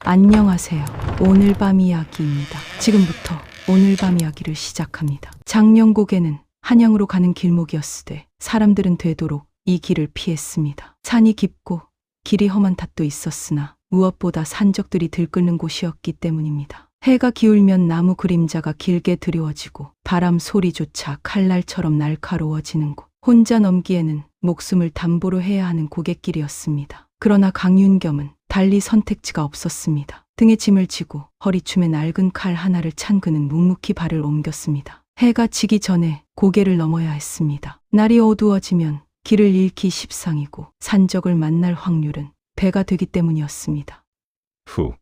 안녕하세요. 오늘 밤 이야기입니다. 지금부터 오늘 밤 이야기를 시작합니다. 장령곡에는 한양으로 가는 길목이었으되 사람들은 되도록 이 길을 피했습니다. 산이 깊고 길이 험한 탓도 있었으나 무엇보다 산적들이 들끓는 곳이었기 때문입니다. 해가 기울면 나무 그림자가 길게 드리워지고 바람 소리조차 칼날처럼 날카로워지는 곳. 혼자 넘기에는 목숨을 담보로 해야 하는 고갯길이었습니다. 그러나 강윤겸은 달리 선택지가 없었습니다. 등에 짐을 지고 허리춤에 낡은 칼 하나를 찬 그는 묵묵히 발을 옮겼습니다. 해가 지기 전에 고개를 넘어야 했습니다. 날이 어두워지면 길을 잃기 십상이고 산적을 만날 확률은 배가 되기 때문이었습니다. 후,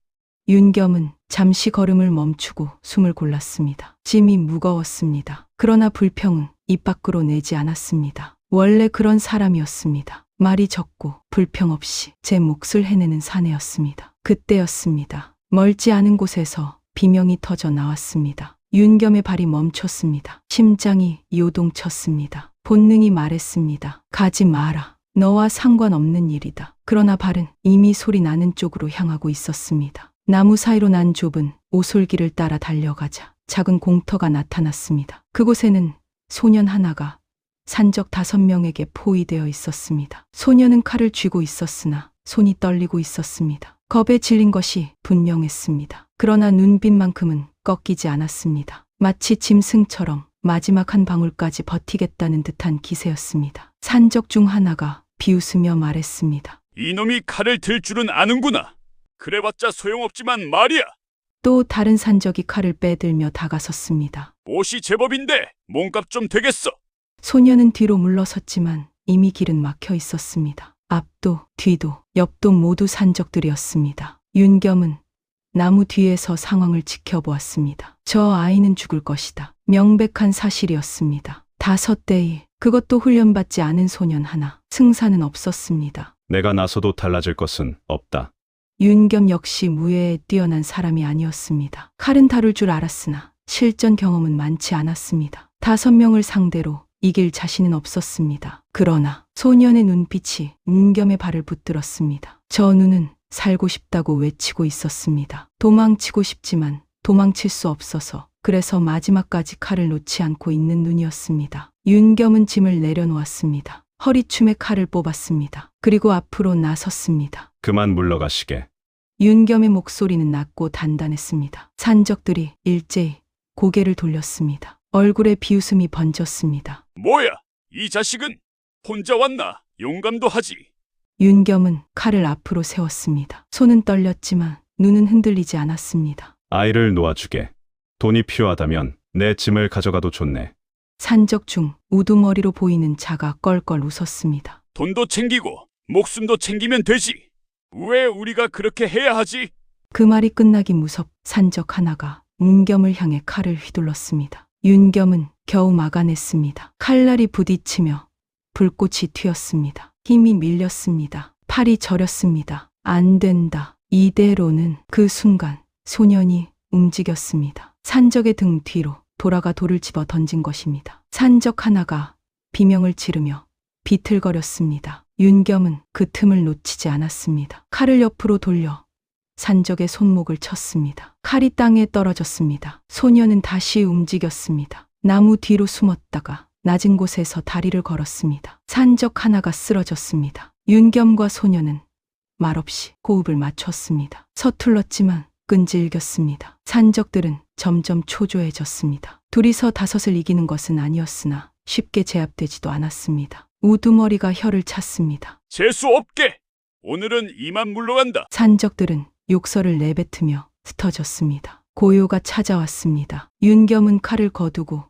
윤겸은 잠시 걸음을 멈추고 숨을 골랐습니다. 짐이 무거웠습니다. 그러나 불평은 입 밖으로 내지 않았습니다. 원래 그런 사람이었습니다. 말이 적고 불평 없이 제 몫을 해내는 사내였습니다. 그때였습니다. 멀지 않은 곳에서 비명이 터져 나왔습니다. 윤겸의 발이 멈췄습니다. 심장이 요동쳤습니다. 본능이 말했습니다. 가지 마라. 너와 상관없는 일이다. 그러나 발은 이미 소리 나는 쪽으로 향하고 있었습니다. 나무 사이로 난 좁은 오솔길을 따라 달려가자 작은 공터가 나타났습니다. 그곳에는 소년 하나가 산적 5명에게 포위되어 있었습니다. 소년은 칼을 쥐고 있었으나 손이 떨리고 있었습니다. 겁에 질린 것이 분명했습니다. 그러나 눈빛만큼은 꺾이지 않았습니다. 마치 짐승처럼 마지막 한 방울까지 버티겠다는 듯한 기세였습니다. 산적 중 하나가 비웃으며 말했습니다. 이놈이 칼을 들 줄은 아는구나. 그래봤자 소용없지만 말이야. 또 다른 산적이 칼을 빼들며 다가섰습니다. 옷이 제법인데 몸값 좀 되겠어. 소년은 뒤로 물러섰지만 이미 길은 막혀 있었습니다. 앞도 뒤도 옆도 모두 산적들이었습니다. 윤겸은 나무 뒤에서 상황을 지켜보았습니다. 저 아이는 죽을 것이다. 명백한 사실이었습니다. 5대의 그것도 훈련받지 않은 소년 하나. 승산은 없었습니다. 내가 나서도 달라질 것은 없다. 윤겸 역시 무예에 뛰어난 사람이 아니었습니다. 칼은 다룰 줄 알았으나 실전 경험은 많지 않았습니다. 5명을 상대로 이길 자신은 없었습니다. 그러나 소년의 눈빛이 윤겸의 발을 붙들었습니다. 저 눈은 살고 싶다고 외치고 있었습니다. 도망치고 싶지만 도망칠 수 없어서 그래서 마지막까지 칼을 놓지 않고 있는 눈이었습니다. 윤겸은 짐을 내려놓았습니다. 허리춤에 칼을 뽑았습니다. 그리고 앞으로 나섰습니다. 그만 물러가시게. 윤겸의 목소리는 낮고 단단했습니다. 산적들이 일제히 고개를 돌렸습니다. 얼굴에 비웃음이 번졌습니다. 뭐야? 이 자식은 혼자 왔나? 용감도 하지. 윤겸은 칼을 앞으로 세웠습니다. 손은 떨렸지만 눈은 흔들리지 않았습니다. 아이를 놓아주게. 돈이 필요하다면 내 짐을 가져가도 좋네. 산적 중 우두머리로 보이는 자가 껄껄 웃었습니다. 돈도 챙기고 목숨도 챙기면 되지. 왜 우리가 그렇게 해야 하지? 그 말이 끝나기 무섭 산적 하나가 윤겸을 향해 칼을 휘둘렀습니다. 윤겸은 겨우 막아냈습니다. 칼날이 부딪히며 불꽃이 튀었습니다. 힘이 밀렸습니다. 팔이 저렸습니다. 안 된다. 이대로는. 그 순간 소년이 움직였습니다. 산적의 등 뒤로 돌아가 돌을 집어 던진 것입니다. 산적 하나가 비명을 지르며 비틀거렸습니다. 윤겸은 그 틈을 놓치지 않았습니다. 칼을 옆으로 돌려 산적의 손목을 쳤습니다. 칼이 땅에 떨어졌습니다. 소년은 다시 움직였습니다. 나무 뒤로 숨었다가 낮은 곳에서 다리를 걸었습니다. 산적 하나가 쓰러졌습니다. 윤겸과 소년은 말없이 호흡을 맞췄습니다. 서툴렀지만 끈질겼습니다. 산적들은 점점 초조해졌습니다. 둘이서 5을 이기는 것은 아니었으나 쉽게 제압되지도 않았습니다. 우두머리가 혀를 찼습니다. 재수 없게. 오늘은 이만 물러간다. 산적들은 욕설을 내뱉으며 흩어졌습니다. 고요가 찾아왔습니다. 윤겸은 칼을 거두고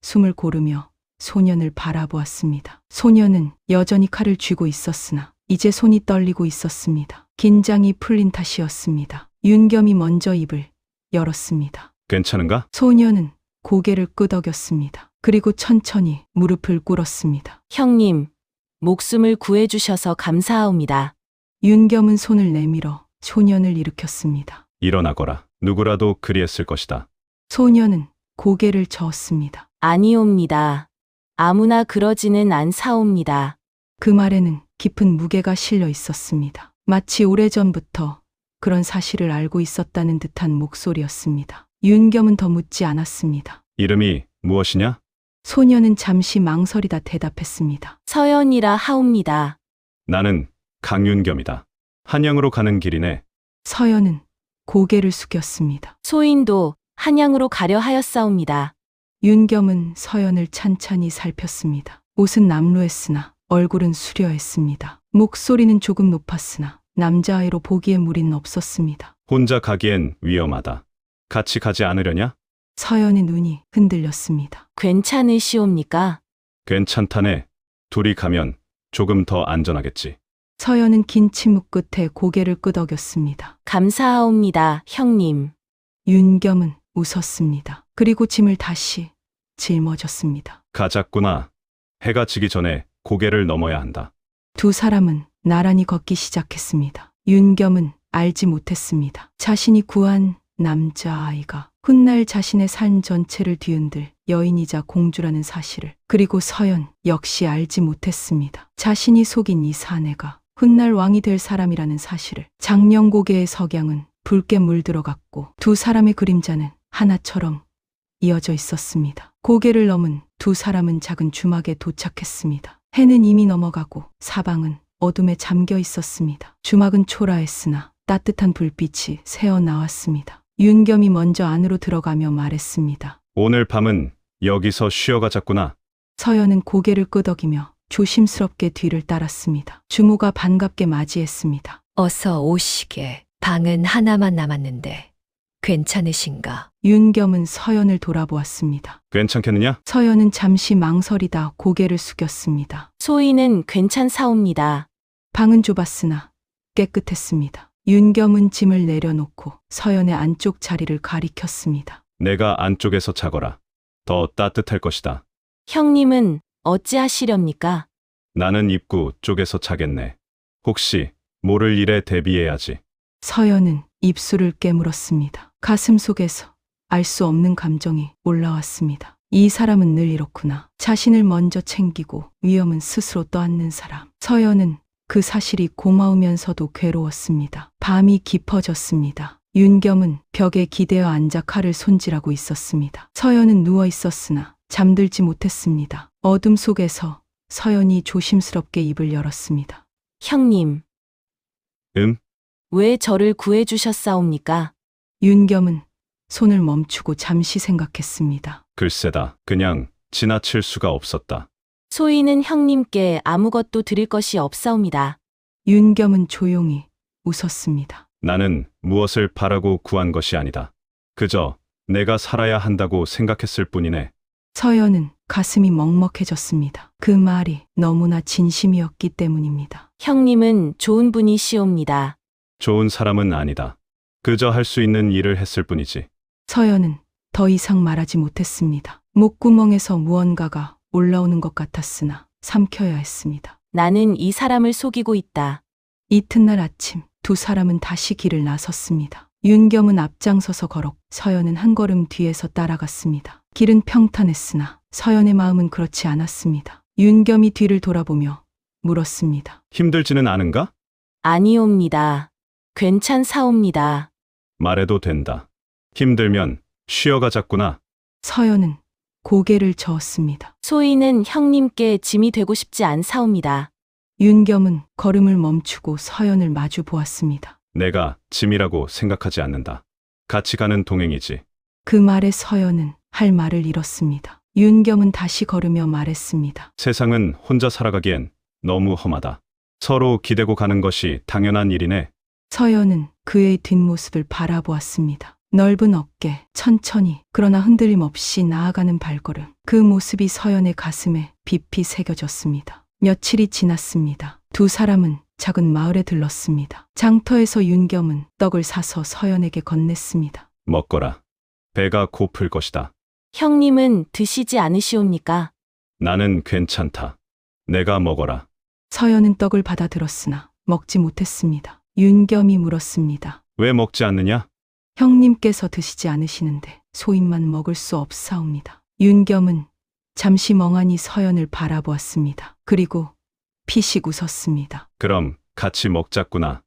숨을 고르며 소년을 바라보았습니다. 소년은 여전히 칼을 쥐고 있었으나 이제 손이 떨리고 있었습니다. 긴장이 풀린 탓이었습니다. 윤겸이 먼저 입을 열었습니다. 괜찮은가? 소년은 고개를 끄덕였습니다. 그리고 천천히 무릎을 꿇었습니다. 형님, 목숨을 구해주셔서 감사하옵니다. 윤겸은 손을 내밀어 소년을 일으켰습니다. 일어나거라. 누구라도 그리했을 것이다. 소년은 고개를 저었습니다. 아니옵니다. 아무나 그러지는 않사옵니다. 그 말에는 깊은 무게가 실려 있었습니다. 마치 오래전부터 그런 사실을 알고 있었다는 듯한 목소리였습니다. 윤겸은 더 묻지 않았습니다. 이름이 무엇이냐? 소녀는 잠시 망설이다 대답했습니다. 서연이라 하옵니다. 나는 강윤겸이다. 한양으로 가는 길이네. 서연은 고개를 숙였습니다. 소인도 한양으로 가려 하였사옵니다. 윤겸은 서연을 찬찬히 살폈습니다. 옷은 남루했으나 얼굴은 수려했습니다. 목소리는 조금 높았으나 남자아이로 보기에 무리는 없었습니다. 혼자 가기엔 위험하다. 같이 가지 않으려냐? 서연의 눈이 흔들렸습니다. 괜찮으시옵니까? 괜찮다네. 둘이 가면 조금 더 안전하겠지. 서연은 긴 침묵 끝에 고개를 끄덕였습니다. 감사하옵니다, 형님. 윤겸은 웃었습니다. 그리고 짐을 다시 짊어졌습니다. 가자꾸나. 해가 지기 전에 고개를 넘어야 한다. 두 사람은 나란히 걷기 시작했습니다. 윤겸은 알지 못했습니다. 자신이 구한 남자아이가 훗날 자신의 삶 전체를 뒤흔들 여인이자 공주라는 사실을. 그리고 서연 역시 알지 못했습니다. 자신이 속인 이 사내가 훗날 왕이 될 사람이라는 사실을. 장령고개의 석양은 붉게 물들어갔고 두 사람의 그림자는 하나처럼 이어져 있었습니다. 고개를 넘은 두 사람은 작은 주막에 도착했습니다. 해는 이미 넘어가고 사방은 어둠에 잠겨 있었습니다. 주막은 초라했으나 따뜻한 불빛이 새어 나왔습니다. 윤겸이 먼저 안으로 들어가며 말했습니다. 오늘 밤은 여기서 쉬어가자꾸나. 서연은 고개를 끄덕이며 조심스럽게 뒤를 따랐습니다. 주모가 반갑게 맞이했습니다. 어서 오시게. 방은 하나만 남았는데 괜찮으신가? 윤겸은 서연을 돌아보았습니다. 괜찮겠느냐? 서연은 잠시 망설이다 고개를 숙였습니다. 소인은 괜찮사옵니다. 방은 좁았으나 깨끗했습니다. 윤겸은 짐을 내려놓고 서연의 안쪽 자리를 가리켰습니다. 내가 안쪽에서 자거라. 더 따뜻할 것이다. 형님은 어찌하시렵니까? 나는 입구 쪽에서 자겠네. 혹시 모를 일에 대비해야지. 서연은 입술을 깨물었습니다. 가슴 속에서 알 수 없는 감정이 올라왔습니다. 이 사람은 늘 이렇구나. 자신을 먼저 챙기고 위험은 스스로 떠안는 사람. 서연은 그 사실이 고마우면서도 괴로웠습니다. 밤이 깊어졌습니다. 윤겸은 벽에 기대어 앉아 칼을 손질하고 있었습니다. 서연은 누워 있었으나 잠들지 못했습니다. 어둠 속에서 서연이 조심스럽게 입을 열었습니다. 형님, 왜 저를 구해주셨사옵니까? 윤겸은 손을 멈추고 잠시 생각했습니다. 글쎄다. 그냥 지나칠 수가 없었다. 소인은 형님께 아무것도 드릴 것이 없사옵니다. 윤겸은 조용히 웃었습니다. 나는 무엇을 바라고 구한 것이 아니다. 그저 내가 살아야 한다고 생각했을 뿐이네. 서연은 가슴이 먹먹해졌습니다. 그 말이 너무나 진심이었기 때문입니다. 형님은 좋은 분이시옵니다. 좋은 사람은 아니다. 그저 할 수 있는 일을 했을 뿐이지. 서연은 더 이상 말하지 못했습니다. 목구멍에서 무언가가 올라오는 것 같았으나 삼켜야 했습니다. 나는 이 사람을 속이고 있다. 이튿날 아침 두 사람은 다시 길을 나섰습니다. 윤겸은 앞장서서 걸었고 서연은 한 걸음 뒤에서 따라갔습니다. 길은 평탄했으나 서연의 마음은 그렇지 않았습니다. 윤겸이 뒤를 돌아보며 물었습니다. 힘들지는 않은가? 아니옵니다. 괜찮사옵니다. 말해도 된다. 힘들면 쉬어가자꾸나. 서연은 고개를 저었습니다. 소인은 형님께 짐이 되고 싶지 않사옵니다. 윤겸은 걸음을 멈추고 서연을 마주 보았습니다. 내가 짐이라고 생각하지 않는다. 같이 가는 동행이지. 그 말에 서연은 할 말을 잃었습니다. 윤겸은 다시 걸으며 말했습니다. 세상은 혼자 살아가기엔 너무 험하다. 서로 기대고 가는 것이 당연한 일이네. 서연은 그의 뒷모습을 바라보았습니다. 넓은 어깨, 천천히 그러나 흔들림 없이 나아가는 발걸음. 그 모습이 서연의 가슴에 깊이 새겨졌습니다. 며칠이 지났습니다. 두 사람은 작은 마을에 들렀습니다. 장터에서 윤겸은 떡을 사서 서연에게 건넸습니다. 먹거라. 배가 고플 것이다. 형님은 드시지 않으시옵니까? 나는 괜찮다. 내가 먹어라. 서연은 떡을 받아 들었으나 먹지 못했습니다. 윤겸이 물었습니다. 왜 먹지 않느냐? 형님께서 드시지 않으시는데 소인만 먹을 수 없사옵니다. 윤겸은 잠시 멍하니 서연을 바라보았습니다. 그리고 피식 웃었습니다. 그럼 같이 먹자꾸나.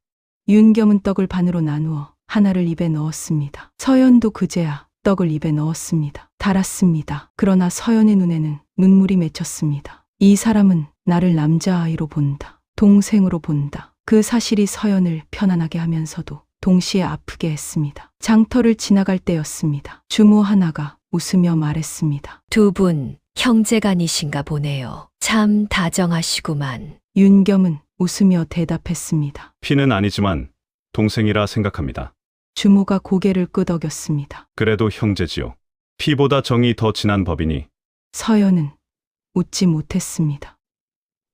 윤겸은 떡을 반으로 나누어 하나를 입에 넣었습니다. 서연도 그제야 떡을 입에 넣었습니다. 달았습니다. 그러나 서연의 눈에는 눈물이 맺혔습니다. 이 사람은 나를 남자아이로 본다. 동생으로 본다. 그 사실이 서연을 편안하게 하면서도 동시에 아프게 했습니다. 장터를 지나갈 때였습니다. 주모 하나가 웃으며 말했습니다. 두 분 형제간이신가 보네요. 참 다정하시구만. 윤겸은 웃으며 대답했습니다. 피는 아니지만 동생이라 생각합니다. 주모가 고개를 끄덕였습니다. 그래도 형제지요. 피보다 정이 더 진한 법이니 서연은 웃지 못했습니다.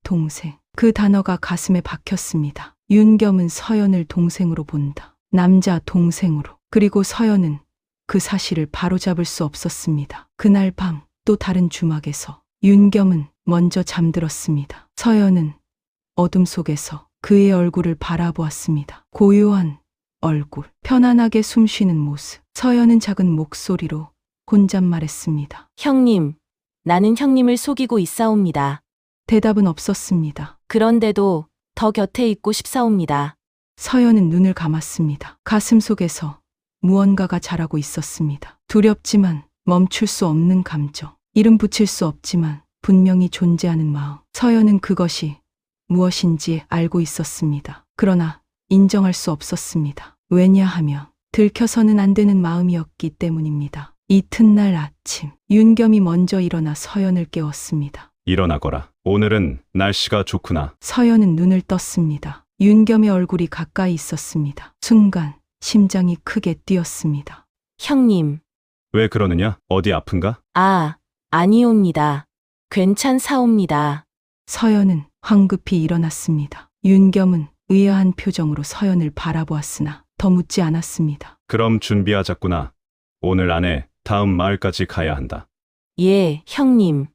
동생. 그 단어가 가슴에 박혔습니다. 윤겸은 서연을 동생으로 본다. 남자 동생으로. 그리고 서연은 그 사실을 바로잡을 수 없었습니다. 그날 밤 또 다른 주막에서 윤겸은 먼저 잠들었습니다. 서연은 어둠 속에서 그의 얼굴을 바라보았습니다. 고요한 얼굴, 편안하게 숨쉬는 모습. 서연은 작은 목소리로 혼잣말했습니다. 형님, 나는 형님을 속이고 있사옵니다. 대답은 없었습니다. 그런데도 더 곁에 있고 싶사옵니다. 서연은 눈을 감았습니다. 가슴 속에서 무언가가 자라고 있었습니다. 두렵지만 멈출 수 없는 감정. 이름 붙일 수 없지만 분명히 존재하는 마음. 서연은 그것이 무엇인지 알고 있었습니다. 그러나 인정할 수 없었습니다. 왜냐하면 들켜서는 안 되는 마음이었기 때문입니다. 이튿날 아침, 윤겸이 먼저 일어나 서연을 깨웠습니다. 일어나거라. 오늘은 날씨가 좋구나. 서연은 눈을 떴습니다. 윤겸의 얼굴이 가까이 있었습니다. 순간 심장이 크게 뛰었습니다. 형님, 왜 그러느냐? 어디 아픈가? 아니옵니다. 괜찮사옵니다. 서연은 황급히 일어났습니다. 윤겸은 의아한 표정으로 서연을 바라보았으나 더 묻지 않았습니다. 그럼 준비하자꾸나. 오늘 안에 다음 마을까지 가야 한다. 예, 형님.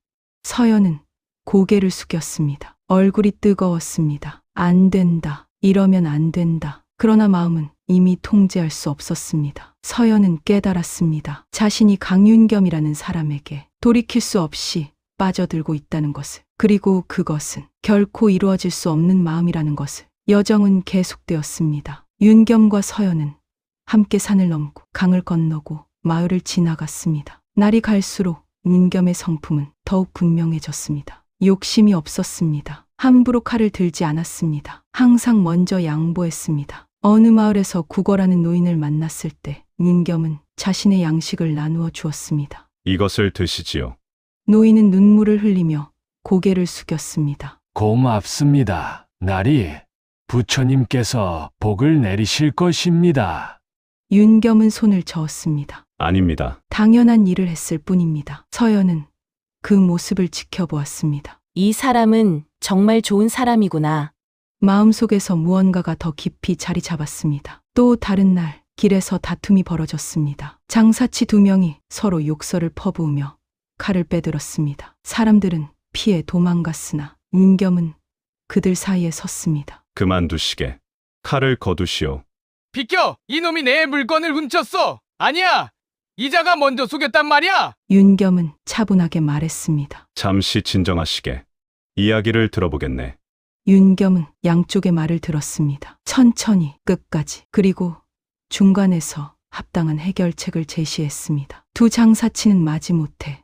서연은 고개를 숙였습니다. 얼굴이 뜨거웠습니다. 안 된다. 이러면 안 된다. 그러나 마음은 이미 통제할 수 없었습니다. 서연은 깨달았습니다. 자신이 강윤겸이라는 사람에게 돌이킬 수 없이 빠져들고 있다는 것을. 그리고 그것은 결코 이루어질 수 없는 마음이라는 것을. 여정은 계속되었습니다. 윤겸과 서연은 함께 산을 넘고 강을 건너고 마을을 지나갔습니다. 날이 갈수록 윤겸의 성품은 더욱 분명해졌습니다. 욕심이 없었습니다. 함부로 칼을 들지 않았습니다. 항상 먼저 양보했습니다. 어느 마을에서 구걸하는 노인을 만났을 때 윤겸은 자신의 양식을 나누어 주었습니다. 이것을 드시지요. 노인은 눈물을 흘리며 고개를 숙였습니다. 고맙습니다. 나리, 부처님께서 복을 내리실 것입니다. 윤겸은 손을 저었습니다. 아닙니다. 당연한 일을 했을 뿐입니다. 서연은 그 모습을 지켜보았습니다. 이 사람은 정말 좋은 사람이구나. 마음속에서 무언가가 더 깊이 자리 잡았습니다. 또 다른 날 길에서 다툼이 벌어졌습니다. 장사치 두 명이 서로 욕설을 퍼부으며 칼을 빼들었습니다. 사람들은 피해 도망갔으나 윤겸은 그들 사이에 섰습니다. 그만두시게. 칼을 거두시오. 비켜! 이놈이 내 물건을 훔쳤어! 아니야! 이자가 먼저 속였단 말이야! 윤겸은 차분하게 말했습니다. 잠시 진정하시게. 이야기를 들어보겠네. 윤겸은 양쪽의 말을 들었습니다. 천천히 끝까지. 그리고 중간에서 합당한 해결책을 제시했습니다. 두 장사치는 마지못해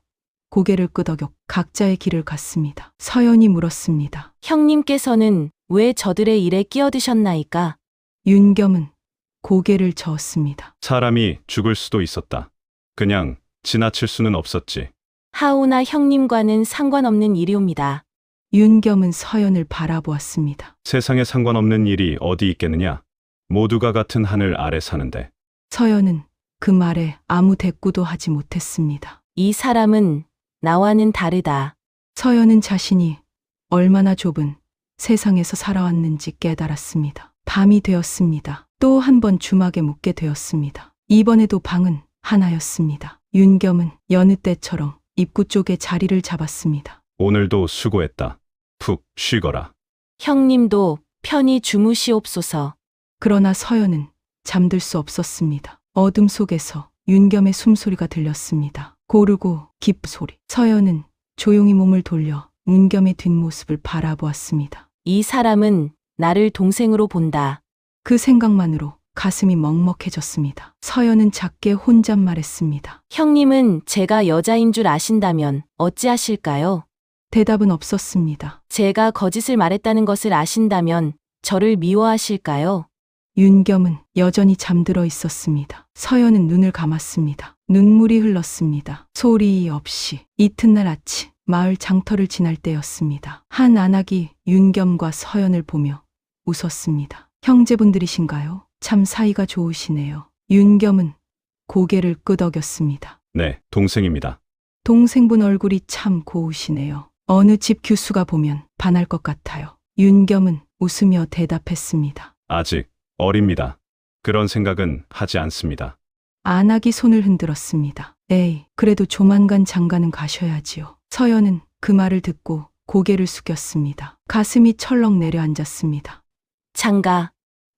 고개를 끄덕여 각자의 길을 갔습니다. 서연이 물었습니다. 형님께서는 왜 저들의 일에 끼어드셨나이까? 윤겸은 고개를 저었습니다. 사람이 죽을 수도 있었다. 그냥 지나칠 수는 없었지. 하오나 형님과는 상관없는 일이옵니다. 윤겸은 서연을 바라보았습니다. 세상에 상관없는 일이 어디 있겠느냐? 모두가 같은 하늘 아래 사는데. 서연은 그 말에 아무 대꾸도 하지 못했습니다. 이 사람은 나와는 다르다. 서연은 자신이 얼마나 좁은 세상에서 살아왔는지 깨달았습니다. 밤이 되었습니다. 또 한 번 주막에 묵게 되었습니다. 이번에도 방은 하나였습니다. 윤겸은 여느 때처럼 입구 쪽에 자리를 잡았습니다. 오늘도 수고했다. 푹 쉬거라. 형님도 편히 주무시옵소서. 그러나 서연은 잠들 수 없었습니다. 어둠 속에서 윤겸의 숨소리가 들렸습니다. 고르고 깊은 소리. 서연은 조용히 몸을 돌려 윤겸의 뒷모습을 바라보았습니다. 이 사람은 나를 동생으로 본다. 그 생각만으로 가슴이 먹먹해졌습니다. 서연은 작게 혼잣말했습니다. 형님은 제가 여자인 줄 아신다면 어찌하실까요? 대답은 없었습니다. 제가 거짓을 말했다는 것을 아신다면 저를 미워하실까요? 윤겸은 여전히 잠들어 있었습니다. 서연은 눈을 감았습니다. 눈물이 흘렀습니다. 소리 없이 이튿날 아침 마을 장터를 지날 때였습니다. 한 안악이 윤겸과 서연을 보며 웃었습니다. 형제분들이신가요? 참 사이가 좋으시네요. 윤겸은 고개를 끄덕였습니다. 네, 동생입니다. 동생분 얼굴이 참 고우시네요. 어느 집 교수가 보면 반할 것 같아요. 윤겸은 웃으며 대답했습니다. 아직 어립니다. 그런 생각은 하지 않습니다. 안악이 손을 흔들었습니다. 에이, 그래도 조만간 장가는 가셔야지요. 서연은 그 말을 듣고 고개를 숙였습니다. 가슴이 철렁 내려앉았습니다. 장가.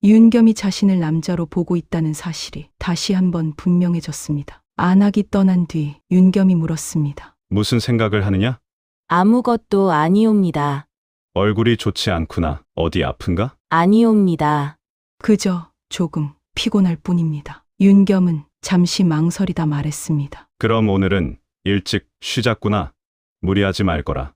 윤겸이 자신을 남자로 보고 있다는 사실이 다시 한번 분명해졌습니다. 안악이 떠난 뒤 윤겸이 물었습니다. 무슨 생각을 하느냐? 아무것도 아니옵니다. 얼굴이 좋지 않구나. 어디 아픈가? 아니옵니다. 그저 조금 피곤할 뿐입니다. 윤겸은 잠시 망설이다 말했습니다. 그럼 오늘은 일찍 쉬자꾸나. 무리하지 말 거라.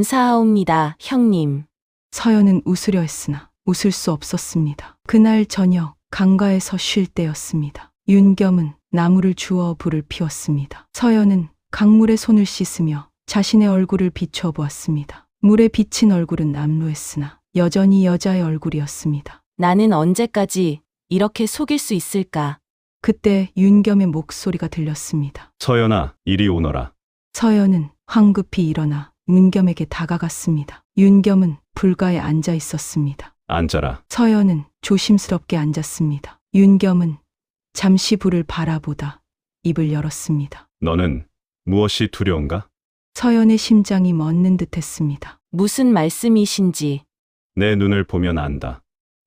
감사하옵니다, 형님. 서연은 웃으려 했으나 웃을 수 없었습니다. 그날 저녁 강가에서 쉴 때였습니다. 윤겸은 나무를 주워 불을 피웠습니다. 서연은 강물에 손을 씻으며 자신의 얼굴을 비춰 보았습니다. 물에 비친 얼굴은 남루했으나 여전히 여자의 얼굴이었습니다. 나는 언제까지 이렇게 속일 수 있을까? 그때 윤겸의 목소리가 들렸습니다. 서연아, 이리 오너라. 서연은 황급히 일어나 윤겸에게 다가갔습니다. 윤겸은 불가에 앉아 있었습니다. 앉아라. 서연은 조심스럽게 앉았습니다. 윤겸은 잠시 불을 바라보다 입을 열었습니다. 너는 무엇이 두려운가? 서연의 심장이 멎는 듯했습니다. 무슨 말씀이신지. 내 눈을 보면 안다.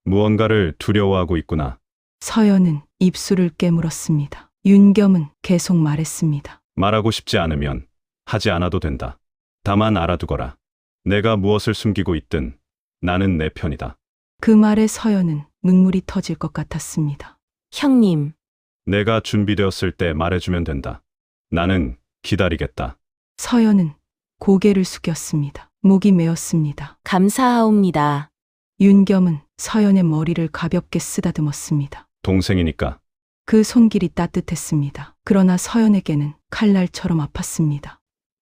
무언가를 두려워하고 있구나. 서연은 입술을 깨물었습니다. 윤겸은 계속 말했습니다. 말하고 싶지 않으면 하지 않아도 된다. 다만 알아두거라. 내가 무엇을 숨기고 있든 나는 내 편이다. 그 말에 서연은 눈물이 터질 것 같았습니다. 형님. 내가 준비되었을 때 말해주면 된다. 나는 기다리겠다. 서연은 고개를 숙였습니다. 목이 메었습니다. 감사하옵니다. 윤겸은 서연의 머리를 가볍게 쓰다듬었습니다. 동생이니까. 그 손길이 따뜻했습니다. 그러나 서연에게는 칼날처럼 아팠습니다.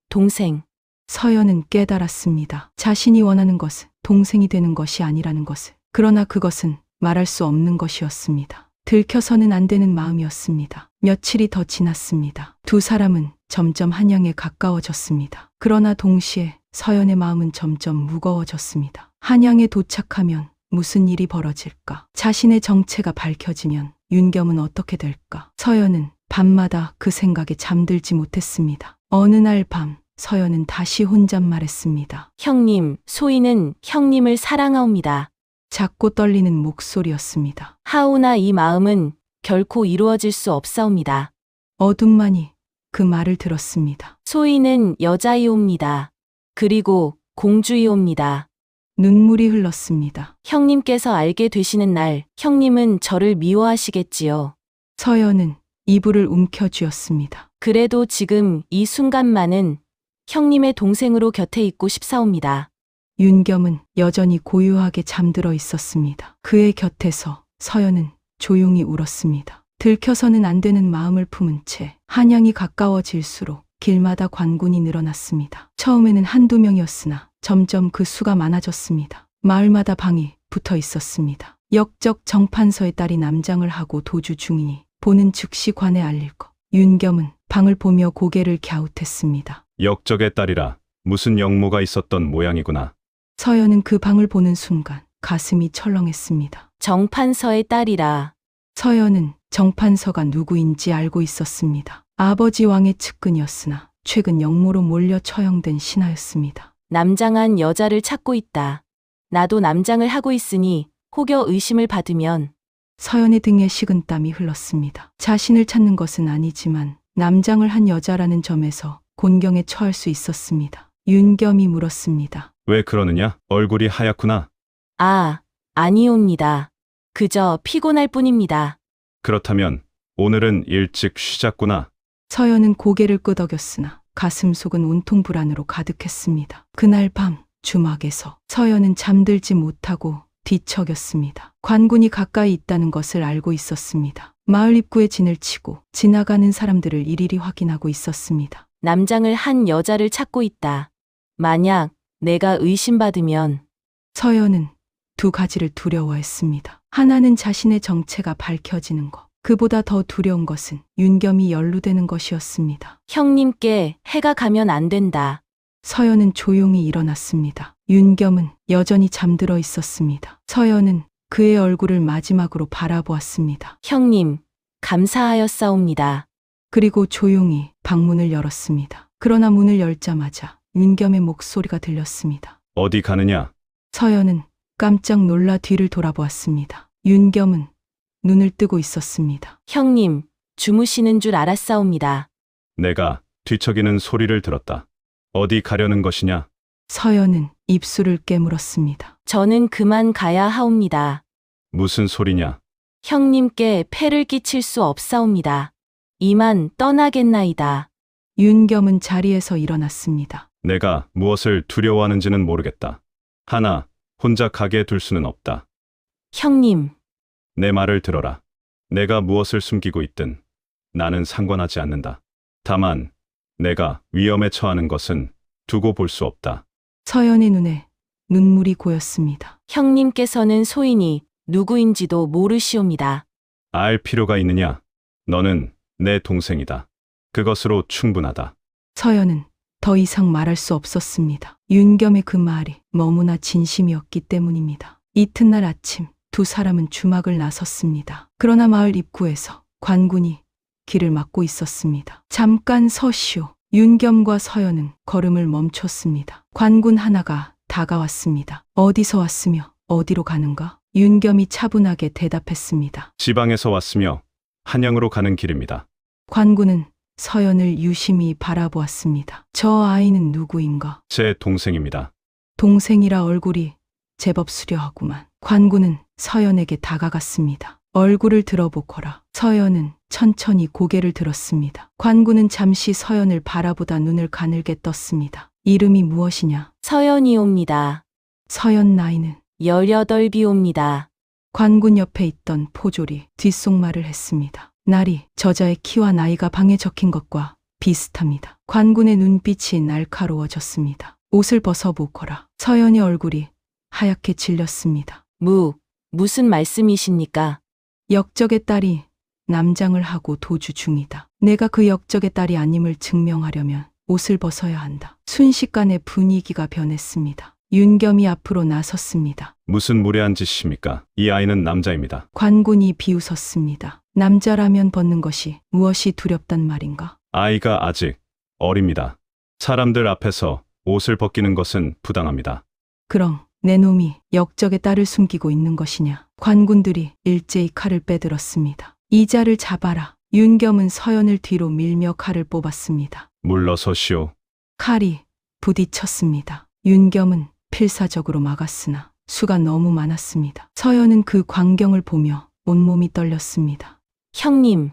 동생. 서연은 깨달았습니다. 자신이 원하는 것은 동생이 되는 것이 아니라는 것을. 그러나 그것은 말할 수 없는 것이었습니다. 들켜서는 안 되는 마음이었습니다. 며칠이 더 지났습니다. 두 사람은 점점 한양에 가까워졌습니다. 그러나 동시에 서연의 마음은 점점 무거워졌습니다. 한양에 도착하면 무슨 일이 벌어질까? 자신의 정체가 밝혀지면 윤겸은 어떻게 될까? 서연은 밤마다 그 생각에 잠들지 못했습니다. 어느 날 밤 서연은 다시 혼잣말했습니다. 형님, 소희는 형님을 사랑하옵니다. 작고 떨리는 목소리였습니다. 하오나 이 마음은 결코 이루어질 수 없사옵니다. 어둠만이 그 말을 들었습니다. 소희는 여자이옵니다. 그리고 공주이옵니다. 눈물이 흘렀습니다. 형님께서 알게 되시는 날 형님은 저를 미워하시겠지요. 서연은 이불을 움켜쥐었습니다. 그래도 지금 이 순간만은 형님의 동생으로 곁에 있고 싶사옵니다. 윤겸은 여전히 고요하게 잠들어 있었습니다. 그의 곁에서 서연은 조용히 울었습니다. 들켜서는 안 되는 마음을 품은 채 한양이 가까워질수록 길마다 관군이 늘어났습니다. 처음에는 한두 명이었으나 점점 그 수가 많아졌습니다. 마을마다 방이 붙어 있었습니다. 역적 정판서의 딸이 남장을 하고 도주 중이니 보는 즉시 관에 알릴 것. 윤겸은 방을 보며 고개를 갸웃했습니다. 역적의 딸이라 무슨 역모가 있었던 모양이구나. 서연은 그 방을 보는 순간 가슴이 철렁했습니다. 정판서의 딸이라. 서연은 정판서가 누구인지 알고 있었습니다. 아버지 왕의 측근이었으나 최근 역모로 몰려 처형된 신하였습니다. 남장한 여자를 찾고 있다. 나도 남장을 하고 있으니 혹여 의심을 받으면. 서연의 등에 식은땀이 흘렀습니다. 자신을 찾는 것은 아니지만 남장을 한 여자라는 점에서 곤경에 처할 수 있었습니다. 윤겸이 물었습니다. 왜 그러느냐? 얼굴이 하얗구나. 아, 아니옵니다. 그저 피곤할 뿐입니다. 그렇다면 오늘은 일찍 쉬자꾸나. 서연은 고개를 끄덕였으나 가슴 속은 온통 불안으로 가득했습니다. 그날 밤 주막에서 서연은 잠들지 못하고 뒤척였습니다. 관군이 가까이 있다는 것을 알고 있었습니다. 마을 입구에 진을 치고 지나가는 사람들을 일일이 확인하고 있었습니다. 남장을 한 여자를 찾고 있다. 만약 내가 의심받으면 서연은 두 가지를 두려워했습니다. 하나는 자신의 정체가 밝혀지는 것, 그보다 더 두려운 것은 윤겸이 연루되는 것이었습니다. 형님께 해가 가면 안 된다. 서연은 조용히 일어났습니다. 윤겸은 여전히 잠들어 있었습니다. 서연은 그의 얼굴을 마지막으로 바라보았습니다. 형님, 감사하였사옵니다. 그리고 조용히 방문을 열었습니다. 그러나 문을 열자마자 윤겸의 목소리가 들렸습니다. 어디 가느냐? 서연은 깜짝 놀라 뒤를 돌아보았습니다. 윤겸은 눈을 뜨고 있었습니다. 형님, 주무시는 줄 알았사옵니다. 내가 뒤척이는 소리를 들었다. 어디 가려는 것이냐? 서연은 입술을 깨물었습니다. 저는 그만 가야 하옵니다. 무슨 소리냐? 형님께 폐를 끼칠 수 없사옵니다. 이만 떠나겠나이다. 윤겸은 자리에서 일어났습니다. 내가 무엇을 두려워하는지는 모르겠다. 하나, 혼자 가게 둘 수는 없다. 형님, 내 말을 들어라. 내가 무엇을 숨기고 있든 나는 상관하지 않는다. 다만 내가 위험에 처하는 것은 두고 볼 수 없다. 서연의 눈에 눈물이 고였습니다. 형님께서는 소인이 누구인지도 모르시옵니다. 알 필요가 있느냐? 너는 내 동생이다. 그것으로 충분하다. 서연은 더 이상 말할 수 없었습니다. 윤겸의 그 말이 너무나 진심이었기 때문입니다. 이튿날 아침 두 사람은 주막을 나섰습니다. 그러나 마을 입구에서 관군이 길을 막고 있었습니다. 잠깐 서시오. 윤겸과 서연은 걸음을 멈췄습니다. 관군 하나가 다가왔습니다. 어디서 왔으며 어디로 가는가? 윤겸이 차분하게 대답했습니다. 지방에서 왔으며 한양으로 가는 길입니다. 관군은 서연을 유심히 바라보았습니다. 저 아이는 누구인가? 제 동생입니다. 동생이라 얼굴이 제법 수려하구만. 관군은 서연에게 다가갔습니다. 얼굴을 들어보거라. 서연은 천천히 고개를 들었습니다. 관군은 잠시 서연을 바라보다 눈을 가늘게 떴습니다. 이름이 무엇이냐? 서연이옵니다. 서연 나이는? 18비옵니다. 관군 옆에 있던 포졸이 뒷속말을 했습니다. 날이 저자의 키와 나이가 방에 적힌 것과 비슷합니다. 관군의 눈빛이 날카로워졌습니다. 옷을 벗어보거라. 서연의 얼굴이 하얗게 질렸습니다. 무슨 말씀이십니까? 역적의 딸이 남장을 하고 도주 중이다. 내가 그 역적의 딸이 아님을 증명하려면 옷을 벗어야 한다. 순식간에 분위기가 변했습니다. 윤겸이 앞으로 나섰습니다. 무슨 무례한 짓입니까? 이 아이는 남자입니다. 관군이 비웃었습니다. 남자라면 벗는 것이 무엇이 두렵단 말인가? 아이가 아직 어립니다. 사람들 앞에서 옷을 벗기는 것은 부당합니다. 그럼 내 놈이 역적의 딸을 숨기고 있는 것이냐? 관군들이 일제히 칼을 빼들었습니다. 이자를 잡아라. 윤겸은 서연을 뒤로 밀며 칼을 뽑았습니다. 물러서시오. 칼이 부딪혔습니다. 윤겸은 필사적으로 막았으나 수가 너무 많았습니다. 서연은 그 광경을 보며 온몸이 떨렸습니다. 형님,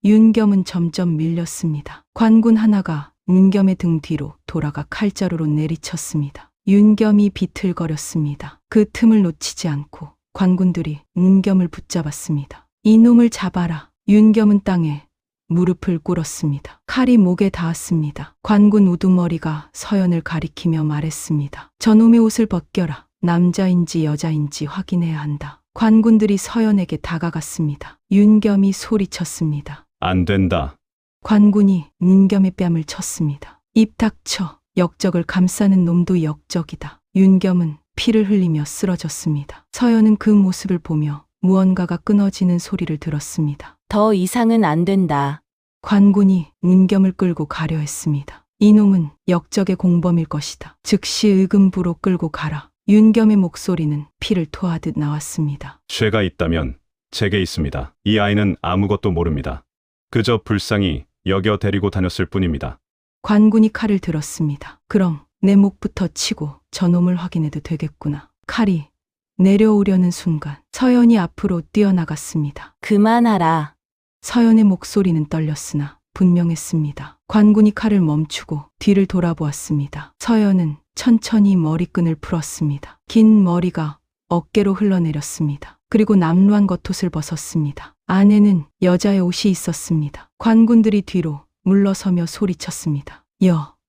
윤겸은 점점 밀렸습니다. 관군 하나가 윤겸의 등 뒤로 돌아가 칼자루로 내리쳤습니다. 윤겸이 비틀거렸습니다. 그 틈을 놓치지 않고 관군들이 윤겸을 붙잡았습니다. 이놈을 잡아라. 윤겸은 땅에 무릎을 꿇었습니다. 칼이 목에 닿았습니다. 관군 우두머리가 서연을 가리키며 말했습니다. 저놈의 옷을 벗겨라. 남자인지 여자인지 확인해야 한다. 관군들이 서연에게 다가갔습니다. 윤겸이 소리쳤습니다. 안 된다. 관군이 윤겸의 뺨을 쳤습니다. 입 닥쳐. 역적을 감싸는 놈도 역적이다. 윤겸은 피를 흘리며 쓰러졌습니다. 서연은 그 모습을 보며 무언가가 끊어지는 소리를 들었습니다. 더 이상은 안 된다. 관군이 윤겸을 끌고 가려 했습니다. 이놈은 역적의 공범일 것이다. 즉시 의금부로 끌고 가라. 윤겸의 목소리는 피를 토하듯 나왔습니다. 죄가 있다면 제게 있습니다. 이 아이는 아무것도 모릅니다. 그저 불쌍히 여겨 데리고 다녔을 뿐입니다. 관군이 칼을 들었습니다. 그럼 내 목부터 치고 저놈을 확인해도 되겠구나. 칼이 내려오려는 순간 서연이 앞으로 뛰어나갔습니다. 그만하라. 서연의 목소리는 떨렸으나 분명했습니다. 관군이 칼을 멈추고 뒤를 돌아보았습니다. 서연은 천천히 머리끈을 풀었습니다. 긴 머리가 어깨로 흘러내렸습니다. 그리고 남루한 겉옷을 벗었습니다. 안에는 여자의 옷이 있었습니다. 관군들이 뒤로 물러서며 소리쳤습니다.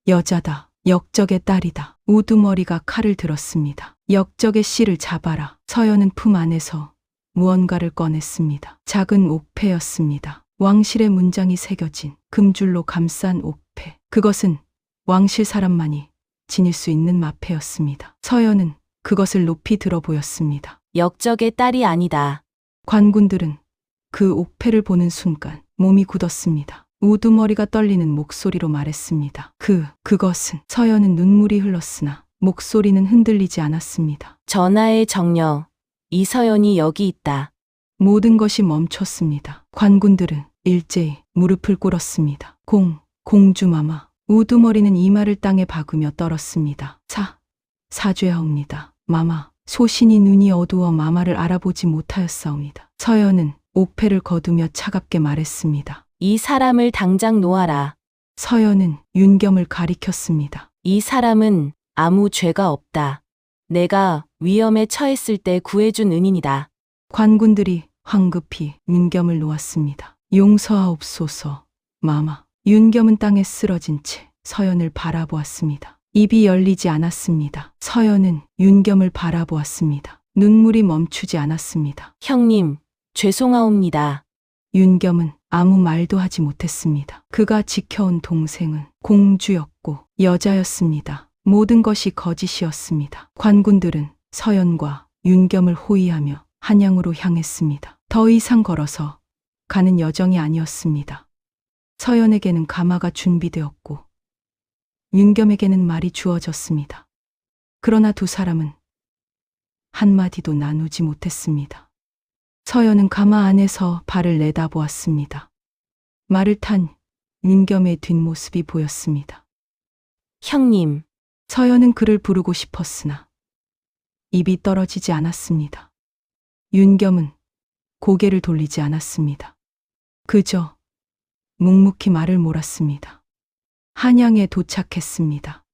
여자다. 역적의 딸이다. 우두머리가 칼을 들었습니다. 역적의 씨를 잡아라. 서연은 품 안에서 무언가를 꺼냈습니다. 작은 옥패였습니다. 왕실의 문장이 새겨진 금줄로 감싼 옥패. 그것은 왕실 사람만이 지닐 수 있는 마패였습니다. 서연은 그것을 높이 들어 보였습니다. 역적의 딸이 아니다. 관군들은 그 옥패를 보는 순간 몸이 굳었습니다. 우두머리가 떨리는 목소리로 말했습니다. 그것은. 서연은 눈물이 흘렀으나 목소리는 흔들리지 않았습니다. 전하의 정녀, 이서연이 여기 있다. 모든 것이 멈췄습니다. 관군들은 일제히 무릎을 꿇었습니다. 공주마마. 우두머리는 이마를 땅에 박으며 떨었습니다. 사죄하옵니다. 마마. 소신이 눈이 어두워 마마를 알아보지 못하였사옵니다. 서연은 옥패를 거두며 차갑게 말했습니다. 이 사람을 당장 놓아라. 서연은 윤겸을 가리켰습니다. 이 사람은 아무 죄가 없다. 내가 위험에 처했을 때 구해준 은인이다. 관군들이 황급히 윤겸을 놓았습니다. 용서하옵소서, 마마. 윤겸은 땅에 쓰러진 채 서연을 바라보았습니다. 입이 열리지 않았습니다. 서연은 윤겸을 바라보았습니다. 눈물이 멈추지 않았습니다. 형님, 죄송하옵니다. 윤겸은 아무 말도 하지 못했습니다. 그가 지켜온 동생은 공주였고 여자였습니다. 모든 것이 거짓이었습니다. 관군들은 서연과 윤겸을 호위하며 한양으로 향했습니다. 더 이상 걸어서 가는 여정이 아니었습니다. 서연에게는 가마가 준비되었고 윤겸에게는 말이 주어졌습니다. 그러나 두 사람은 한마디도 나누지 못했습니다. 서연은 가마 안에서 발을 내다보았습니다. 말을 탄 윤겸의 뒷모습이 보였습니다. 형님, 서연은 그를 부르고 싶었으나 입이 떨어지지 않았습니다. 윤겸은 고개를 돌리지 않았습니다. 그저 묵묵히 말을 몰았습니다. 한양에 도착했습니다.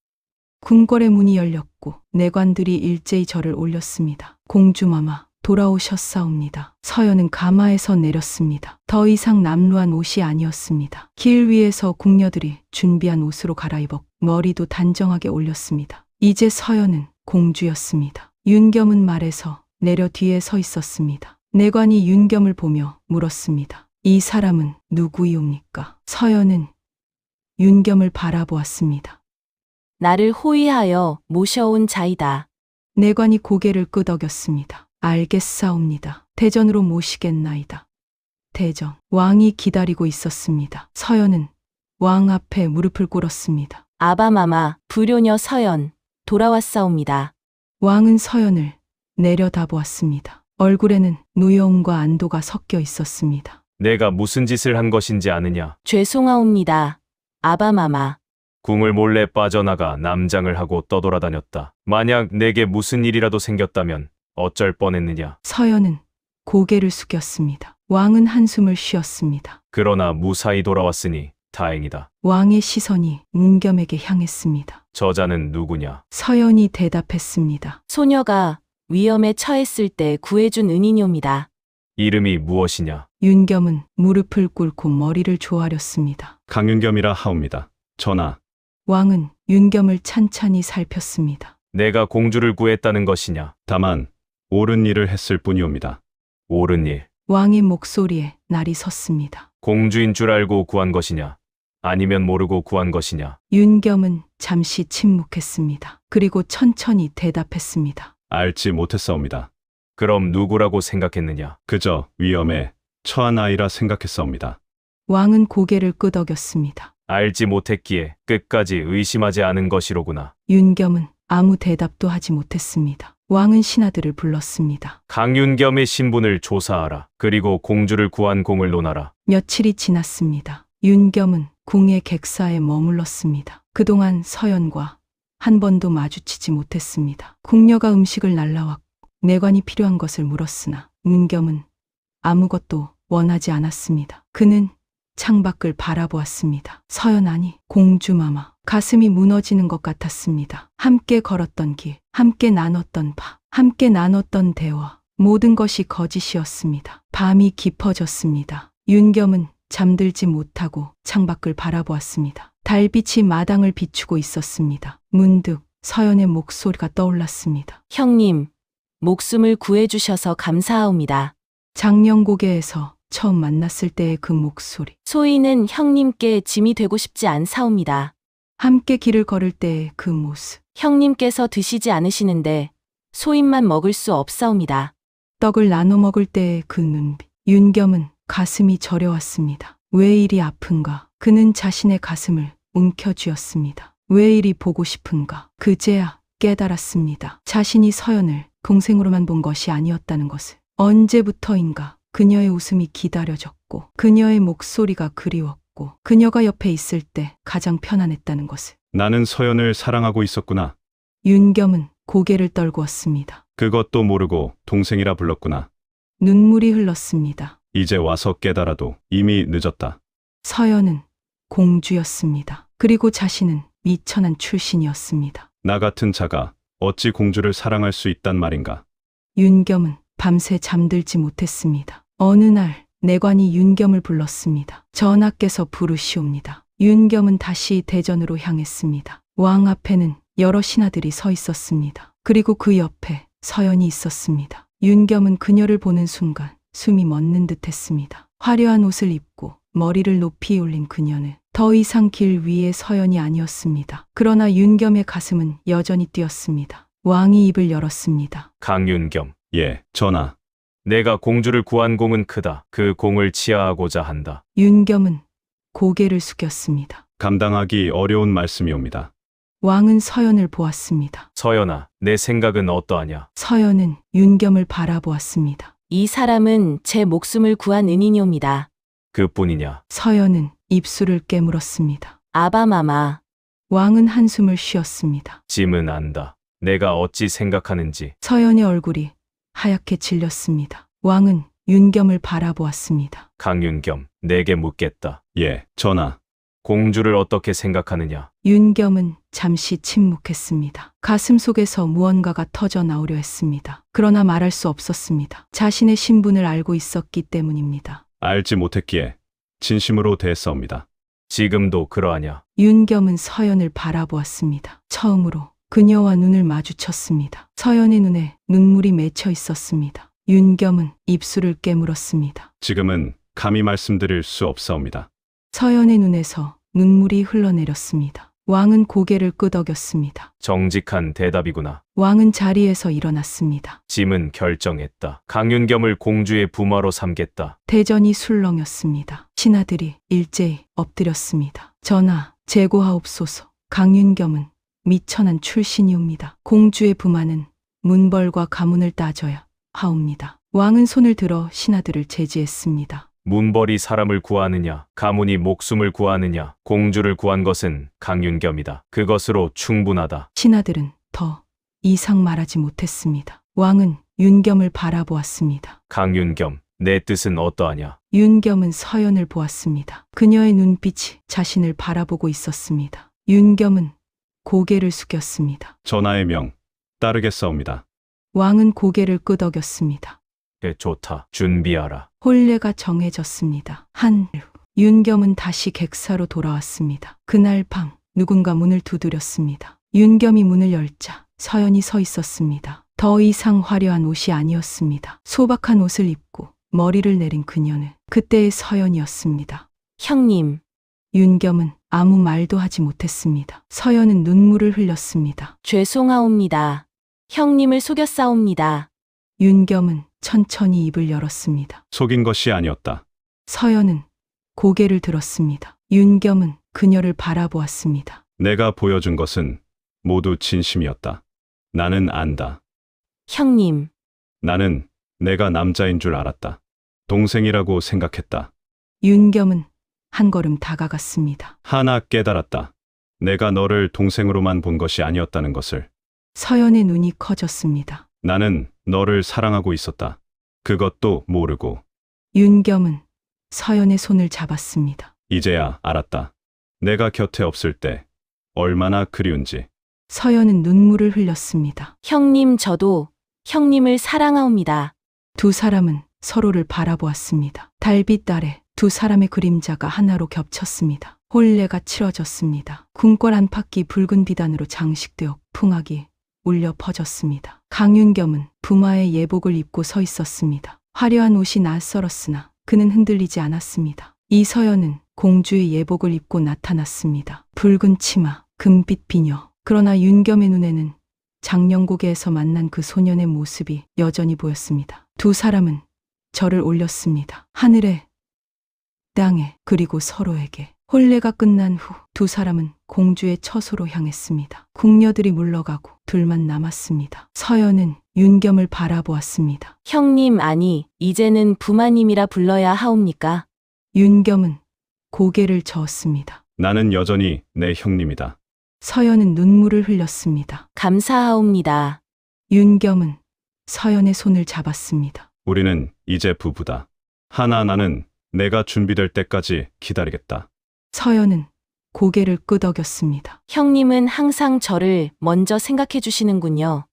궁궐의 문이 열렸고 내관들이 일제히 절을 올렸습니다. 공주마마, 돌아오셨사옵니다. 서연은 가마에서 내렸습니다. 더 이상 남루한 옷이 아니었습니다. 길 위에서 궁녀들이 준비한 옷으로 갈아입었고 머리도 단정하게 올렸습니다. 이제 서연은 공주였습니다. 윤겸은 말에서 내려 뒤에 서 있었습니다. 내관이 윤겸을 보며 물었습니다. 이 사람은 누구이옵니까? 서연은 윤겸을 바라보았습니다. 나를 호위하여 모셔온 자이다. 내관이 고개를 끄덕였습니다. 알겠사옵니다. 대전으로 모시겠나이다. 대전. 왕이 기다리고 있었습니다. 서연은 왕 앞에 무릎을 꿇었습니다. 아바마마, 불효녀 서연, 돌아왔사옵니다. 왕은 서연을 내려다보았습니다. 얼굴에는 노여움과 안도가 섞여 있었습니다. 내가 무슨 짓을 한 것인지 아느냐? 죄송하옵니다. 아바마마. 궁을 몰래 빠져나가 남장을 하고 떠돌아다녔다. 만약 내게 무슨 일이라도 생겼다면 어쩔 뻔했느냐? 서연은 고개를 숙였습니다. 왕은 한숨을 쉬었습니다. 그러나 무사히 돌아왔으니 다행이다. 왕의 시선이 윤겸에게 향했습니다. 저자는 누구냐? 서연이 대답했습니다. 소녀가 위험에 처했을 때 구해준 은인이옵니다. 이름이 무엇이냐? 윤겸은 무릎을 꿇고 머리를 조아렸습니다. 강윤겸이라 하옵니다. 전하, 왕은 윤겸을 찬찬히 살폈습니다. 내가 공주를 구했다는 것이냐? 다만 옳은 일을 했을 뿐이옵니다. 옳은 일. 왕의 목소리에 날이 섰습니다. 공주인 줄 알고 구한 것이냐? 아니면 모르고 구한 것이냐? 윤겸은 잠시 침묵했습니다. 그리고 천천히 대답했습니다. 알지 못했사옵니다. 그럼 누구라고 생각했느냐? 그저 위험에 처한 아이라 생각했사옵니다. 왕은 고개를 끄덕였습니다. 알지 못했기에 끝까지 의심하지 않은 것이로구나. 윤겸은 아무 대답도 하지 못했습니다. 왕은 신하들을 불렀습니다. 강윤겸의 신분을 조사하라. 그리고 공주를 구한 공을 논하라. 며칠이 지났습니다. 윤겸은 궁의 객사에 머물렀습니다. 그동안 서연과 한 번도 마주치지 못했습니다. 궁녀가 음식을 날라왔고 내관이 필요한 것을 물었으나 윤겸은 아무것도 원하지 않았습니다. 그는 창밖을 바라보았습니다. 서연아니 공주마마. 가슴이 무너지는 것 같았습니다. 함께 걸었던 길, 함께 나눴던 밥, 함께 나눴던 대화, 모든 것이 거짓이었습니다. 밤이 깊어졌습니다. 윤겸은 잠들지 못하고 창밖을 바라보았습니다. 달빛이 마당을 비추고 있었습니다. 문득 서연의 목소리가 떠올랐습니다. 형님, 목숨을 구해주셔서 감사하옵니다. 장령고개에서 처음 만났을 때의 그 목소리, 소인은 형님께 짐이 되고 싶지 않사옵니다. 함께 길을 걸을 때의 그 모습, 형님께서 드시지 않으시는데 소인만 먹을 수 없사옵니다. 떡을 나눠 먹을 때의 그 눈빛. 윤겸은 가슴이 저려왔습니다. 왜 이리 아픈가? 그는 자신의 가슴을 움켜쥐었습니다. 왜 이리 보고 싶은가? 그제야 깨달았습니다. 자신이 서연을 동생으로만 본 것이 아니었다는 것을. 언제부터인가 그녀의 웃음이 기다려졌고 그녀의 목소리가 그리웠고 그녀가 옆에 있을 때 가장 편안했다는 것을. 나는 서연을 사랑하고 있었구나. 윤겸은 고개를 떨구었습니다. 그것도 모르고 동생이라 불렀구나. 눈물이 흘렀습니다. 이제 와서 깨달아도 이미 늦었다. 서연은 공주였습니다. 그리고 자신은 미천한 출신이었습니다. 나 같은 자가 어찌 공주를 사랑할 수 있단 말인가. 윤겸은 밤새 잠들지 못했습니다. 어느 날 내관이 윤겸을 불렀습니다. 전하께서 부르시옵니다. 윤겸은 다시 대전으로 향했습니다. 왕 앞에는 여러 신하들이 서 있었습니다. 그리고 그 옆에 서연이 있었습니다. 윤겸은 그녀를 보는 순간 숨이 멎는 듯했습니다. 화려한 옷을 입고 머리를 높이 올린 그녀는 더 이상 길 위의 서연이 아니었습니다. 그러나 윤겸의 가슴은 여전히 뛰었습니다. 왕이 입을 열었습니다. 강윤겸, 예, 전하. 내가 공주를 구한 공은 크다. 그 공을 치하하고자 한다. 윤겸은 고개를 숙였습니다. 감당하기 어려운 말씀이옵니다. 왕은 서연을 보았습니다. 서연아, 내 생각은 어떠하냐? 서연은 윤겸을 바라보았습니다. 이 사람은 제 목숨을 구한 은인이옵니다. 그뿐이냐? 서연은 입술을 깨물었습니다. 아바마마. 왕은 한숨을 쉬었습니다. 짐은 안다. 내가 어찌 생각하는지. 서연의 얼굴이 하얗게 질렸습니다. 왕은 윤겸을 바라보았습니다. 강윤겸, 내게 묻겠다. 예, 전하. 공주를 어떻게 생각하느냐? 윤겸은 잠시 침묵했습니다. 가슴 속에서 무언가가 터져 나오려 했습니다. 그러나 말할 수 없었습니다. 자신의 신분을 알고 있었기 때문입니다. 알지 못했기에 진심으로 대했사옵니다. 지금도 그러하냐? 윤겸은 서연을 바라보았습니다. 처음으로 그녀와 눈을 마주쳤습니다. 서연의 눈에 눈물이 맺혀 있었습니다. 윤겸은 입술을 깨물었습니다. 지금은 감히 말씀드릴 수 없사옵니다. 서연의 눈에서 눈물이 흘러내렸습니다. 왕은 고개를 끄덕였습니다. 정직한 대답이구나. 왕은 자리에서 일어났습니다. 짐은 결정했다. 강윤겸을 공주의 부마로 삼겠다. 대전이 술렁였습니다. 신하들이 일제히 엎드렸습니다. 전하, 제고하옵소서. 강윤겸은 미천한 출신이옵니다. 공주의 부마는 문벌과 가문을 따져야 하옵니다. 왕은 손을 들어 신하들을 제지했습니다. 문벌이 사람을 구하느냐, 가문이 목숨을 구하느냐, 공주를 구한 것은 강윤겸이다. 그것으로 충분하다. 신하들은 더 이상 말하지 못했습니다. 왕은 윤겸을 바라보았습니다. 강윤겸, 내 뜻은 어떠하냐? 윤겸은 서연을 보았습니다. 그녀의 눈빛이 자신을 바라보고 있었습니다. 윤겸은 고개를 숙였습니다. 전하의 명 따르겠사옵니다. 왕은 고개를 끄덕였습니다. 좋다. 준비하라. 혼례가 정해졌습니다. 한일 후 윤겸은 다시 객사로 돌아왔습니다. 그날 밤 누군가 문을 두드렸습니다. 윤겸이 문을 열자 서연이 서 있었습니다. 더 이상 화려한 옷이 아니었습니다. 소박한 옷을 입고 머리를 내린 그녀는 그때의 서연이었습니다. 형님, 윤겸은 아무 말도 하지 못했습니다. 서연은 눈물을 흘렸습니다. 죄송하옵니다. 형님을 속였사옵니다. 윤겸은 천천히 입을 열었습니다. 속인 것이 아니었다. 서연은 고개를 들었습니다. 윤겸은 그녀를 바라보았습니다. 내가 보여준 것은 모두 진심이었다. 나는 안다. 형님, 나는 내가 남자인 줄 알았다. 동생이라고 생각했다. 윤겸은 한 걸음 다가갔습니다. 하나 깨달았다. 내가 너를 동생으로만 본 것이 아니었다는 것을. 서연의 눈이 커졌습니다. 나는 너를 사랑하고 있었다. 그것도 모르고. 윤겸은 서연의 손을 잡았습니다. 이제야 알았다. 내가 곁에 없을 때 얼마나 그리운지. 서연은 눈물을 흘렸습니다. 형님, 저도 형님을 사랑하옵니다. 두 사람은 서로를 바라보았습니다. 달빛 아래 두 사람의 그림자가 하나로 겹쳤습니다. 혼례가 치러졌습니다. 궁궐 안팎이 붉은 비단으로 장식되어 풍악이 울려 퍼졌습니다. 강윤겸은 부마의 예복을 입고 서 있었습니다. 화려한 옷이 낯설었으나 그는 흔들리지 않았습니다. 이서연은 공주의 예복을 입고 나타났습니다. 붉은 치마, 금빛 비녀. 그러나 윤겸의 눈에는 장령고개에서 만난 그 소년의 모습이 여전히 보였습니다. 두 사람은 절을 올렸습니다. 하늘에, 땅에, 그리고 서로에게. 혼례가 끝난 후 두 사람은 공주의 처소로 향했습니다. 궁녀들이 물러가고 둘만 남았습니다. 서연은 윤겸을 바라보았습니다. 형님, 아니, 이제는 부마님이라 불러야 하옵니까? 윤겸은 고개를 저었습니다. 나는 여전히 내 형님이다. 서연은 눈물을 흘렸습니다. 감사하옵니다. 윤겸은 서연의 손을 잡았습니다. 우리는 이제 부부다. 하나, 나는 내가 준비될 때까지 기다리겠다. 서연은 고개를 끄덕였습니다. 형님은 항상 저를 먼저 생각해 주시는군요.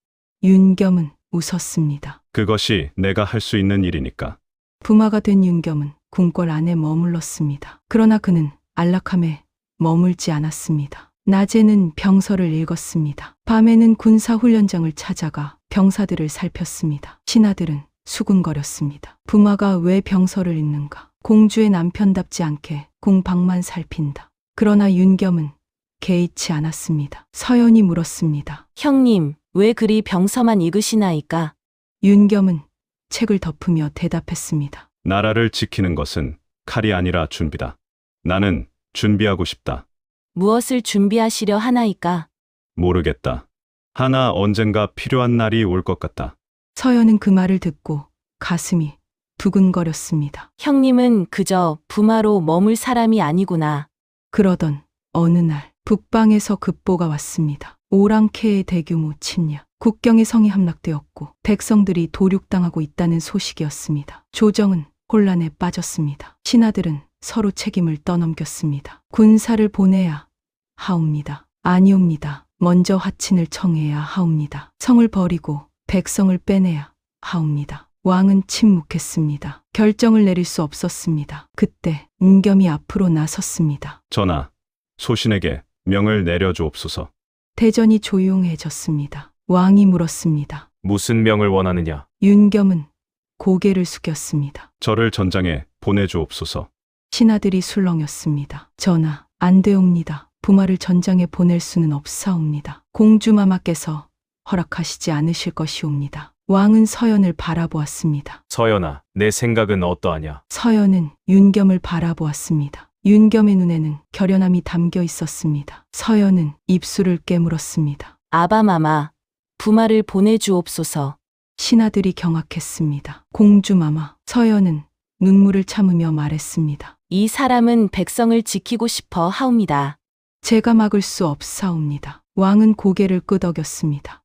윤겸은 웃었습니다. 그것이 내가 할 수 있는 일이니까. 부마가 된 윤겸은 궁궐 안에 머물렀습니다. 그러나 그는 안락함에 머물지 않았습니다. 낮에는 병서를 읽었습니다. 밤에는 군사훈련장을 찾아가 병사들을 살폈습니다. 신하들은 수군거렸습니다. 부마가 왜 병서를 읽는가? 공주의 남편답지 않게 궁방만 살핀다. 그러나 윤겸은 개의치 않았습니다. 서연이 물었습니다. 형님, 왜 그리 병서만 읽으시나이까? 윤겸은 책을 덮으며 대답했습니다. 나라를 지키는 것은 칼이 아니라 준비다. 나는 준비하고 싶다. 무엇을 준비하시려 하나이까? 모르겠다. 하나 언젠가 필요한 날이 올 것 같다. 서연은 그 말을 듣고 가슴이 두근거렸습니다. 형님은 그저 부마로 머물 사람이 아니구나. 그러던 어느 날 북방에서 급보가 왔습니다. 오랑캐의 대규모 침략, 국경의 성이 함락되었고 백성들이 도륙당하고 있다는 소식이었습니다. 조정은 혼란에 빠졌습니다. 신하들은 서로 책임을 떠넘겼습니다. 군사를 보내야 하옵니다. 아니옵니다. 먼저 하친을 청해야 하옵니다. 성을 버리고 백성을 빼내야 하옵니다. 왕은 침묵했습니다. 결정을 내릴 수 없었습니다. 그때 윤겸이 앞으로 나섰습니다. 전하, 소신에게 명을 내려주옵소서. 대전이 조용해졌습니다. 왕이 물었습니다. 무슨 명을 원하느냐? 윤겸은 고개를 숙였습니다. 저를 전장에 보내주옵소서. 신하들이 술렁였습니다. 전하, 안 되옵니다. 부마를 전장에 보낼 수는 없사옵니다. 공주마마께서 허락하시지 않으실 것이옵니다. 왕은 서연을 바라보았습니다. 서연아, 내 생각은 어떠하냐? 서연은 윤겸을 바라보았습니다. 윤겸의 눈에는 결연함이 담겨 있었습니다. 서연은 입술을 깨물었습니다. 아바마마, 부마를 보내주옵소서. 신하들이 경악했습니다. 공주마마, 서연은 눈물을 참으며 말했습니다. 이 사람은 백성을 지키고 싶어 하옵니다. 제가 막을 수 없사옵니다. 왕은 고개를 끄덕였습니다.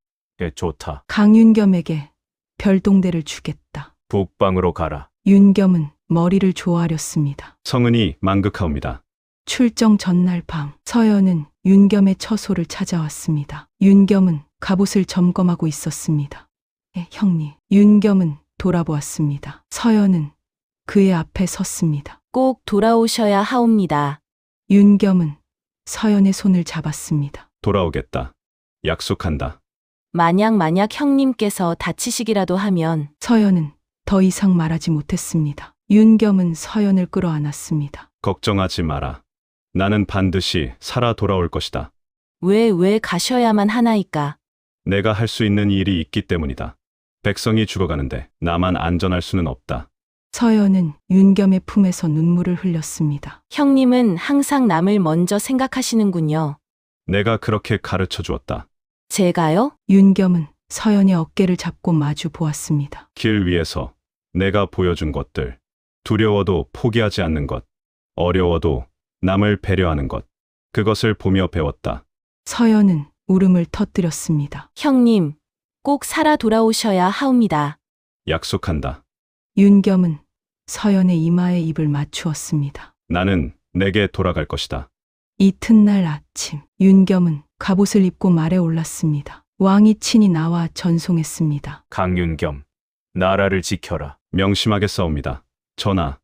좋다. 강윤겸에게 별동대를 주겠다. 북방으로 가라. 윤겸은 머리를 조아렸습니다. 성은이 망극하옵니다. 출정 전날 밤, 서연은 윤겸의 처소를 찾아왔습니다. 윤겸은 갑옷을 점검하고 있었습니다. 형님. 윤겸은 돌아보았습니다. 서연은 그의 앞에 섰습니다. 꼭 돌아오셔야 하옵니다. 윤겸은 서연의 손을 잡았습니다. 돌아오겠다. 약속한다. 만약 형님께서 다치시기라도 하면 서연은 더 이상 말하지 못했습니다. 윤겸은 서연을 끌어안았습니다. 걱정하지 마라. 나는 반드시 살아 돌아올 것이다. 왜 가셔야만 하나이까? 내가 할 수 있는 일이 있기 때문이다. 백성이 죽어가는데 나만 안전할 수는 없다. 서연은 윤겸의 품에서 눈물을 흘렸습니다. 형님은 항상 남을 먼저 생각하시는군요. 내가 그렇게 가르쳐 주었다. 제가요? 윤겸은 서연의 어깨를 잡고 마주 보았습니다. 길 위에서 내가 보여준 것들, 두려워도 포기하지 않는 것, 어려워도 남을 배려하는 것, 그것을 보며 배웠다. 서연은 울음을 터뜨렸습니다. 형님, 꼭 살아 돌아오셔야 하옵니다. 약속한다. 윤겸은 서연의 이마에 입을 맞추었습니다. 나는 내게 돌아갈 것이다. 이튿날 아침 윤겸은 갑옷을 입고 말에 올랐습니다. 왕이 친히 나와 전송했습니다. 강윤겸, 나라를 지켜라. 명심하게 싸웁니다. 전하,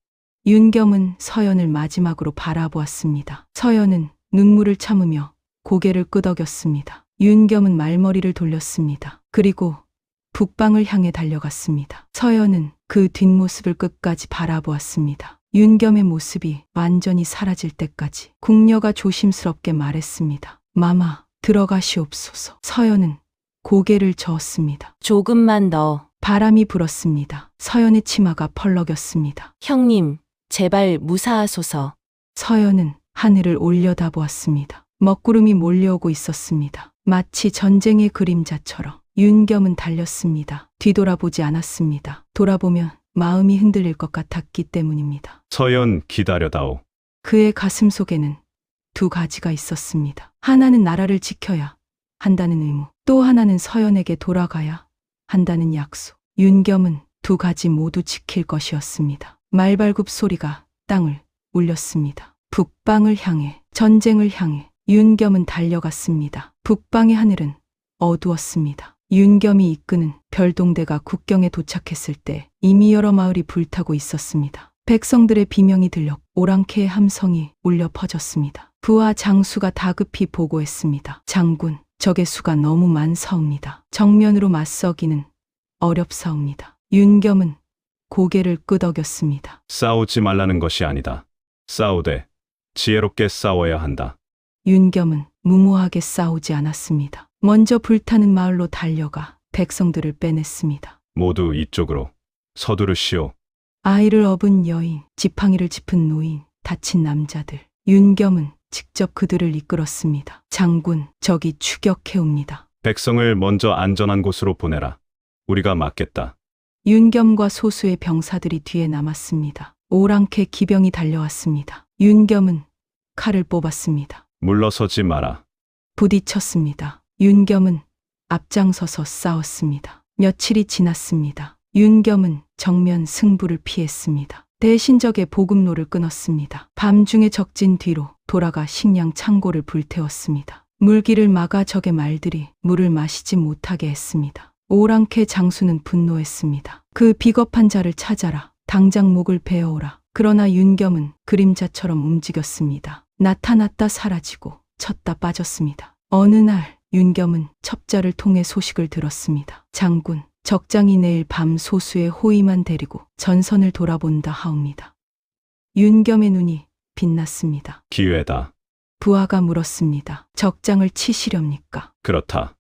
윤겸은 서연을 마지막으로 바라보았습니다. 서연은 눈물을 참으며 고개를 끄덕였습니다. 윤겸은 말머리를 돌렸습니다. 그리고 북방을 향해 달려갔습니다. 서연은 그 뒷모습을 끝까지 바라보았습니다. 윤겸의 모습이 완전히 사라질 때까지 궁녀가 조심스럽게 말했습니다. 마마, 들어가시옵소서. 서연은 고개를 저었습니다. 조금만 더. 바람이 불었습니다. 서연의 치마가 펄럭였습니다. 형님, 제발 무사하소서. 서연은 하늘을 올려다보았습니다. 먹구름이 몰려오고 있었습니다. 마치 전쟁의 그림자처럼. 윤겸은 달렸습니다. 뒤돌아보지 않았습니다. 돌아보면 마음이 흔들릴 것 같았기 때문입니다. 서연 기다려다오. 그의 가슴 속에는 두 가지가 있었습니다. 하나는 나라를 지켜야 한다는 의무, 또 하나는 서연에게 돌아가야 한다는 약속. 윤겸은 두 가지 모두 지킬 것이었습니다. 말발굽 소리가 땅을 울렸습니다. 북방을 향해, 전쟁을 향해 윤겸은 달려갔습니다. 북방의 하늘은 어두웠습니다. 윤겸이 이끄는 별동대가 국경에 도착했을 때 이미 여러 마을이 불타고 있었습니다. 백성들의 비명이 들려 오랑캐의 함성이 울려 퍼졌습니다. 부하 장수가 다급히 보고했습니다. 장군, 적의 수가 너무 많사옵니다. 정면으로 맞서기는 어렵사옵니다. 윤겸은 고개를 끄덕였습니다. 싸우지 말라는 것이 아니다. 싸우되 지혜롭게 싸워야 한다. 윤겸은 무모하게 싸우지 않았습니다. 먼저 불타는 마을로 달려가 백성들을 빼냈습니다. 모두 이쪽으로 서두르시오. 아이를 업은 여인, 지팡이를 짚은 노인, 다친 남자들. 윤겸은 직접 그들을 이끌었습니다. 장군, 적이 추격해옵니다. 백성을 먼저 안전한 곳으로 보내라. 우리가 막겠다. 윤겸과 소수의 병사들이 뒤에 남았습니다. 오랑캐 기병이 달려왔습니다. 윤겸은 칼을 뽑았습니다. 물러서지 마라. 부딪혔습니다. 윤겸은 앞장서서 싸웠습니다. 며칠이 지났습니다. 윤겸은 정면 승부를 피했습니다. 대신 적의 보급로를 끊었습니다. 밤중에 적진 뒤로 돌아가 식량 창고를 불태웠습니다. 물길을 막아 적의 말들이 물을 마시지 못하게 했습니다. 오랑캐 장수는 분노했습니다. 그 비겁한 자를 찾아라. 당장 목을 베어오라. 그러나 윤겸은 그림자처럼 움직였습니다. 나타났다 사라지고 쳤다 빠졌습니다. 어느 날 윤겸은 첩자를 통해 소식을 들었습니다. 장군, 적장이 내일 밤 소수의 호위만 데리고 전선을 돌아본다 하옵니다. 윤겸의 눈이 빛났습니다. 기회다. 부하가 물었습니다. 적장을 치시렵니까? 그렇다.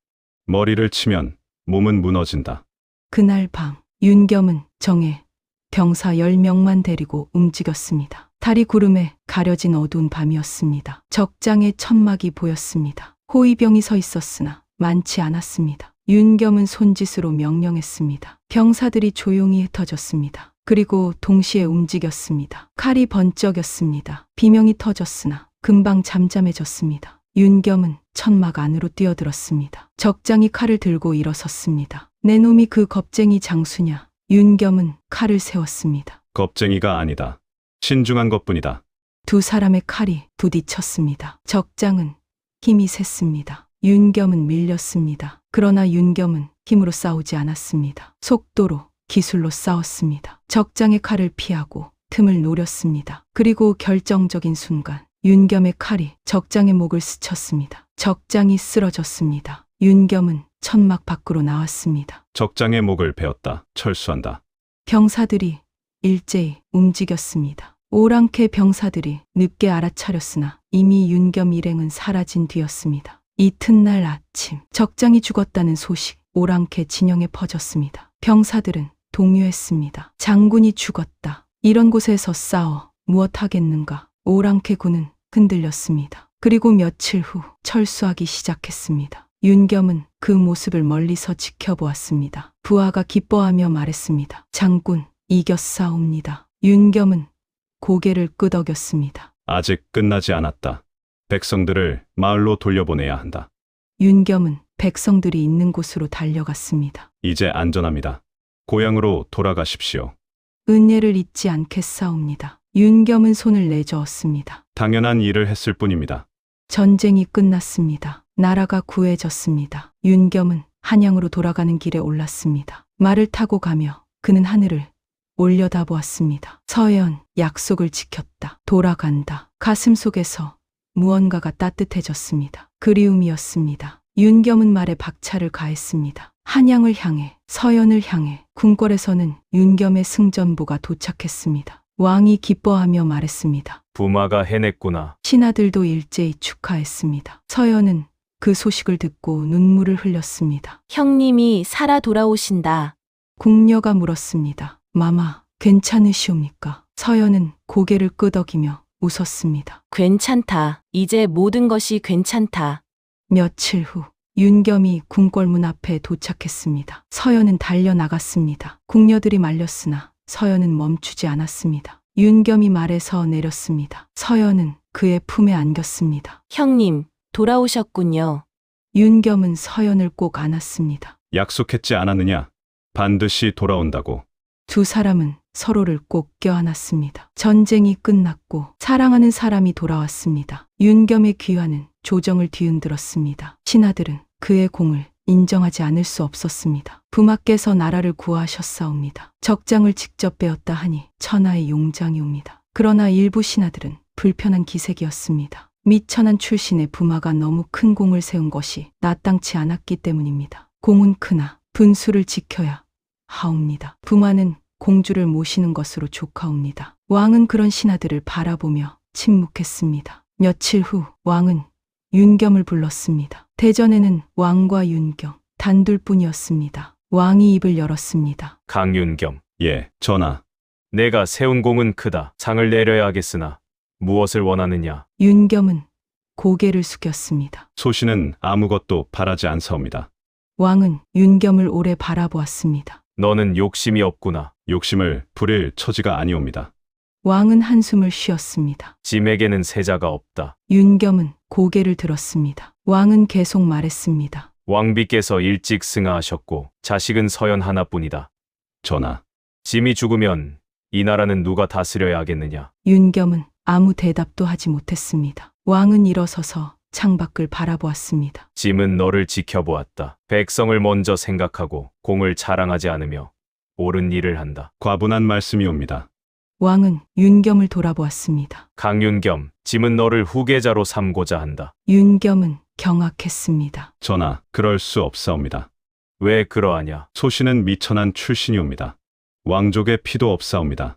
머리를 치면 몸은 무너진다. 그날 밤 윤겸은 정에 병사 10명만 데리고 움직였습니다. 달이 구름에 가려진 어두운 밤이었습니다. 적장에 천막이 보였습니다. 호위병이 서 있었으나 많지 않았습니다. 윤겸은 손짓으로 명령했습니다. 병사들이 조용히 흩어졌습니다. 그리고 동시에 움직였습니다. 칼이 번쩍였습니다. 비명이 터졌으나 금방 잠잠해졌습니다. 윤겸은 천막 안으로 뛰어들었습니다. 적장이 칼을 들고 일어섰습니다. 내 놈이 그 겁쟁이 장수냐? 윤겸은 칼을 세웠습니다. 겁쟁이가 아니다. 신중한 것뿐이다. 두 사람의 칼이 부딪혔습니다. 적장은 힘이 셌습니다. 윤겸은 밀렸습니다. 그러나 윤겸은 힘으로 싸우지 않았습니다. 속도로, 기술로 싸웠습니다. 적장의 칼을 피하고 틈을 노렸습니다. 그리고 결정적인 순간 윤겸의 칼이 적장의 목을 스쳤습니다. 적장이 쓰러졌습니다. 윤겸은 천막 밖으로 나왔습니다. 적장의 목을 베었다. 철수한다. 병사들이 일제히 움직였습니다. 오랑캐 병사들이 늦게 알아차렸으나 이미 윤겸 일행은 사라진 뒤였습니다. 이튿날 아침 적장이 죽었다는 소식 오랑캐 진영에 퍼졌습니다. 병사들은 동요했습니다. 장군이 죽었다. 이런 곳에서 싸워 무엇하겠는가. 오랑캐 군은 흔들렸습니다. 그리고 며칠 후 철수하기 시작했습니다. 윤겸은 그 모습을 멀리서 지켜보았습니다. 부하가 기뻐하며 말했습니다. 장군, 이겼사옵니다. 윤겸은 고개를 끄덕였습니다. 아직 끝나지 않았다. 백성들을 마을로 돌려보내야 한다. 윤겸은 백성들이 있는 곳으로 달려갔습니다. 이제 안전합니다. 고향으로 돌아가십시오. 은혜를 잊지 않겠사옵니다. 윤겸은 손을 내저었습니다. 당연한 일을 했을 뿐입니다. 전쟁이 끝났습니다. 나라가 구해졌습니다. 윤겸은 한양으로 돌아가는 길에 올랐습니다. 말을 타고 가며 그는 하늘을 올려다보았습니다. 서연, 약속을 지켰다. 돌아간다. 가슴 속에서 무언가가 따뜻해졌습니다. 그리움이었습니다. 윤겸은 말에 박차를 가했습니다. 한양을 향해, 서연을 향해. 궁궐에서는 윤겸의 승전부가 도착했습니다. 왕이 기뻐하며 말했습니다. 부마가 해냈구나. 신하들도 일제히 축하했습니다. 서연은 그 소식을 듣고 눈물을 흘렸습니다. 형님이 살아 돌아오신다. 궁녀가 물었습니다. 마마, 괜찮으시옵니까? 서연은 고개를 끄덕이며 웃었습니다. 괜찮다. 이제 모든 것이 괜찮다. 며칠 후 윤겸이 궁궐문 앞에 도착했습니다. 서연은 달려나갔습니다. 궁녀들이 말렸으나 서연은 멈추지 않았습니다. 윤겸이 말에서 내렸습니다. 서연은 그의 품에 안겼습니다. 형님, 돌아오셨군요. 윤겸은 서연을 꼭 안았습니다. 약속했지 않았느냐? 반드시 돌아온다고. 두 사람은 서로를 꼭 껴안았습니다. 전쟁이 끝났고 사랑하는 사람이 돌아왔습니다. 윤겸의 귀환은 조정을 뒤흔들었습니다. 신하들은 그의 공을 인정하지 않을 수 없었습니다. 부마께서 나라를 구하셨사옵니다. 적장을 직접 베었다 하니 천하의 용장이 옵니다. 그러나 일부 신하들은 불편한 기색이었습니다. 미천한 출신의 부마가 너무 큰 공을 세운 것이 마땅치 않았기 때문입니다. 공은 크나 분수를 지켜야 하옵니다. 부마는 공주를 모시는 것으로 족하옵니다. 왕은 그런 신하들을 바라보며 침묵했습니다. 며칠 후 왕은 윤겸을 불렀습니다. 대전에는 왕과 윤겸 단둘뿐이었습니다. 왕이 입을 열었습니다. 강윤겸, 예, 전하. 내가 세운 공은 크다. 상을 내려야 하겠으나 무엇을 원하느냐? 윤겸은 고개를 숙였습니다. 소신은 아무것도 바라지 않사옵니다. 왕은 윤겸을 오래 바라보았습니다. 너는 욕심이 없구나. 욕심을 부릴 처지가 아니옵니다. 왕은 한숨을 쉬었습니다. 짐에게는 세자가 없다. 윤겸은 고개를 들었습니다. 왕은 계속 말했습니다. 왕비께서 일찍 승하하셨고 자식은 서연 하나뿐이다. 전하, 짐이 죽으면 이 나라는 누가 다스려야 하겠느냐? 윤겸은 아무 대답도 하지 못했습니다. 왕은 일어서서 창밖을 바라보았습니다. 짐은 너를 지켜보았다. 백성을 먼저 생각하고 공을 자랑하지 않으며 옳은 일을 한다. 과분한 말씀이옵니다. 왕은 윤겸을 돌아보았습니다. 강윤겸, 짐은 너를 후계자로 삼고자 한다. 윤겸은 경악했습니다. 전하, 그럴 수 없사옵니다. 왜 그러하냐? 소신은 미천한 출신이옵니다. 왕족의 피도 없사옵니다.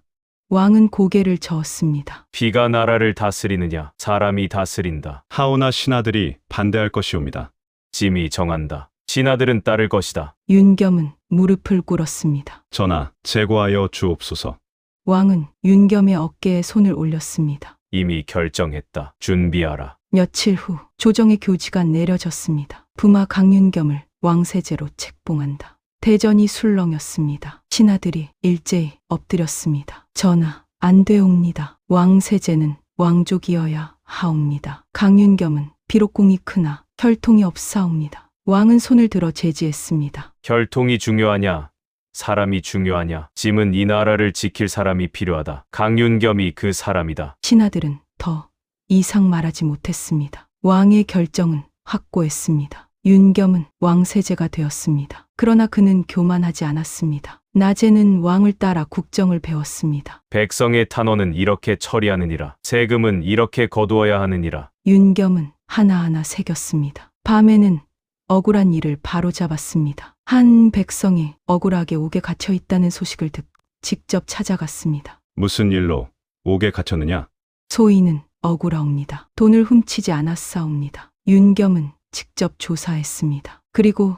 왕은 고개를 저었습니다. 피가 나라를 다스리느냐? 사람이 다스린다. 하오나 신하들이 반대할 것이옵니다. 짐이 정한다. 신하들은 따를 것이다. 윤겸은 무릎을 꿇었습니다. 전하, 제거하여 주옵소서. 왕은 윤겸의 어깨에 손을 올렸습니다. 이미 결정했다. 준비하라. 며칠 후 조정의 교지가 내려졌습니다. 부마 강윤겸을 왕세제로 책봉한다. 대전이 술렁였습니다. 신하들이 일제히 엎드렸습니다. 전하, 안 되옵니다. 왕세제는 왕족이어야 하옵니다. 강윤겸은 비록 공이 크나 혈통이 없사옵니다. 왕은 손을 들어 제지했습니다. 혈통이 중요하냐? 사람이 중요하냐? 짐은 이 나라를 지킬 사람이 필요하다. 강윤겸이 그 사람이다. 신하들은 더 이상 말하지 못했습니다. 왕의 결정은 확고했습니다. 윤겸은 왕세제가 되었습니다. 그러나 그는 교만하지 않았습니다. 낮에는 왕을 따라 국정을 배웠습니다. 백성의 탄원은 이렇게 처리하느니라. 세금은 이렇게 거두어야 하느니라. 윤겸은 하나하나 새겼습니다. 밤에는 억울한 일을 바로잡았습니다. 한 백성이 억울하게 옥에 갇혀 있다는 소식을 듣고 직접 찾아갔습니다. 무슨 일로 옥에 갇혔느냐? 소인은 억울하옵니다. 돈을 훔치지 않았사옵니다. 윤겸은 직접 조사했습니다. 그리고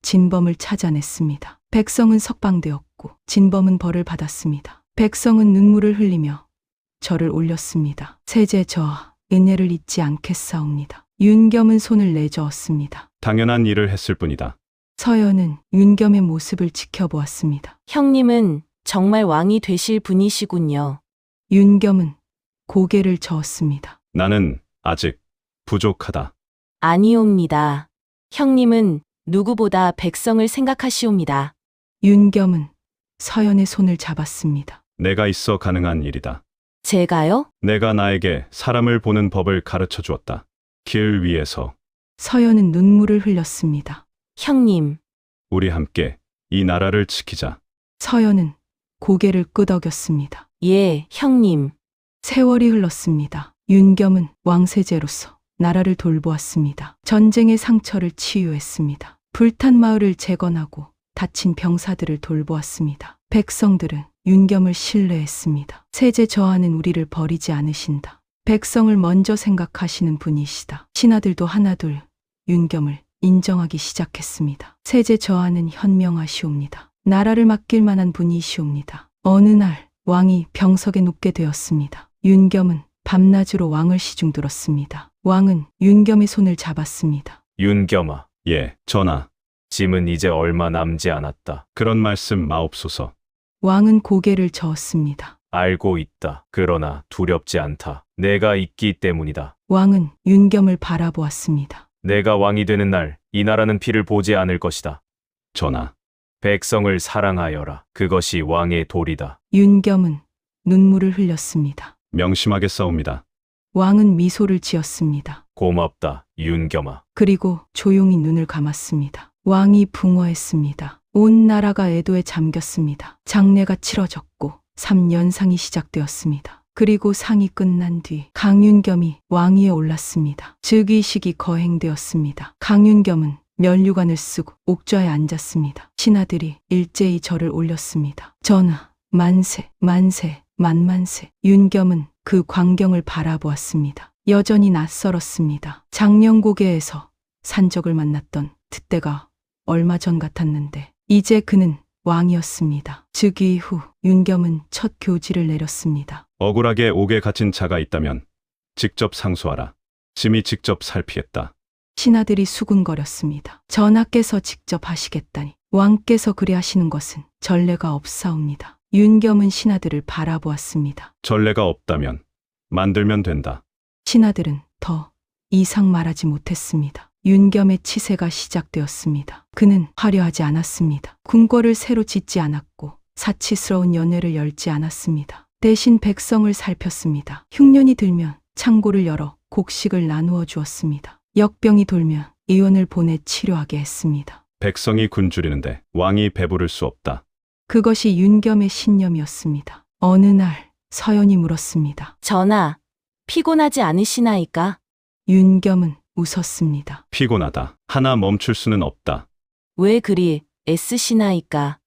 진범을 찾아냈습니다. 백성은 석방되었고 진범은 벌을 받았습니다. 백성은 눈물을 흘리며 절을 올렸습니다. 세제 저하 은혜를 잊지 않겠사옵니다. 윤겸은 손을 내저었습니다. 당연한 일을 했을 뿐이다. 서연은 윤겸의 모습을 지켜보았습니다. 형님은 정말 왕이 되실 분이시군요. 윤겸은 고개를 저었습니다. 나는 아직 부족하다. 아니옵니다. 형님은 누구보다 백성을 생각하시옵니다. 윤겸은 서연의 손을 잡았습니다. 내가 있어 가능한 일이다. 제가요? 내가 나에게 사람을 보는 법을 가르쳐 주었다. 길 위에서 서연은 눈물을 흘렸습니다. 형님, 우리 함께 이 나라를 지키자. 서연은 고개를 끄덕였습니다. 예, 형님. 세월이 흘렀습니다. 윤겸은 왕세제로서 나라를 돌보았습니다. 전쟁의 상처를 치유했습니다. 불탄 마을을 재건하고 다친 병사들을 돌보았습니다. 백성들은 윤겸을 신뢰했습니다. 세제 저하는 우리를 버리지 않으신다. 백성을 먼저 생각하시는 분이시다. 신하들도 하나둘 윤겸을 인정하기 시작했습니다. 세제 저하는 현명하시옵니다. 나라를 맡길 만한 분이시옵니다. 어느 날 왕이 병석에 눕게 되었습니다. 윤겸은 밤낮으로 왕을 시중들었습니다. 왕은 윤겸의 손을 잡았습니다. 윤겸아, 예, 전하. 짐은 이제 얼마 남지 않았다. 그런 말씀 마옵소서. 왕은 고개를 저었습니다. 알고 있다. 그러나 두렵지 않다. 내가 있기 때문이다. 왕은 윤겸을 바라보았습니다. 내가 왕이 되는 날 이 나라는 피를 보지 않을 것이다. 전하. 백성을 사랑하여라. 그것이 왕의 도리다. 윤겸은 눈물을 흘렸습니다. 명심하겠사옵니다. 왕은 미소를 지었습니다. 고맙다, 윤겸아. 그리고 조용히 눈을 감았습니다. 왕이 붕어했습니다. 온 나라가 애도에 잠겼습니다. 장례가 치러졌고 3년상이 시작되었습니다. 그리고 상이 끝난 뒤 강윤겸이 왕위에 올랐습니다. 즉위식이 거행되었습니다. 강윤겸은 면류관을 쓰고 옥좌에 앉았습니다. 신하들이 일제히 절을 올렸습니다. 전하, 만세, 만세, 만만세. 윤겸은 그 광경을 바라보았습니다. 여전히 낯설었습니다. 장령고개에서 산적을 만났던 그때가 얼마 전 같았는데 이제 그는 왕이었습니다. 즉위 후 윤겸은 첫 교지를 내렸습니다. 억울하게 옥에 갇힌 자가 있다면 직접 상소하라. 심히 직접 살피했다. 신하들이 수군거렸습니다. 전하께서 직접 하시겠다니 왕께서 그리 하시는 것은 전례가 없사옵니다. 윤겸은 신하들을 바라보았습니다. 전례가 없다면 만들면 된다. 신하들은 더 이상 말하지 못했습니다. 윤겸의 치세가 시작되었습니다. 그는 화려하지 않았습니다. 궁궐을 새로 짓지 않았고 사치스러운 연회를 열지 않았습니다. 대신 백성을 살폈습니다. 흉년이 들면 창고를 열어 곡식을 나누어 주었습니다. 역병이 돌면 의원을 보내 치료하게 했습니다. 백성이 굶주리는데 왕이 배부를 수 없다. 그것이 윤겸의 신념이었습니다. 어느 날 서연이 물었습니다. 전하, 피곤하지 않으시나이까? 윤겸은 웃었습니다. 피곤하다. 하나 멈출 수는 없다. 왜 그리 애쓰시나이까?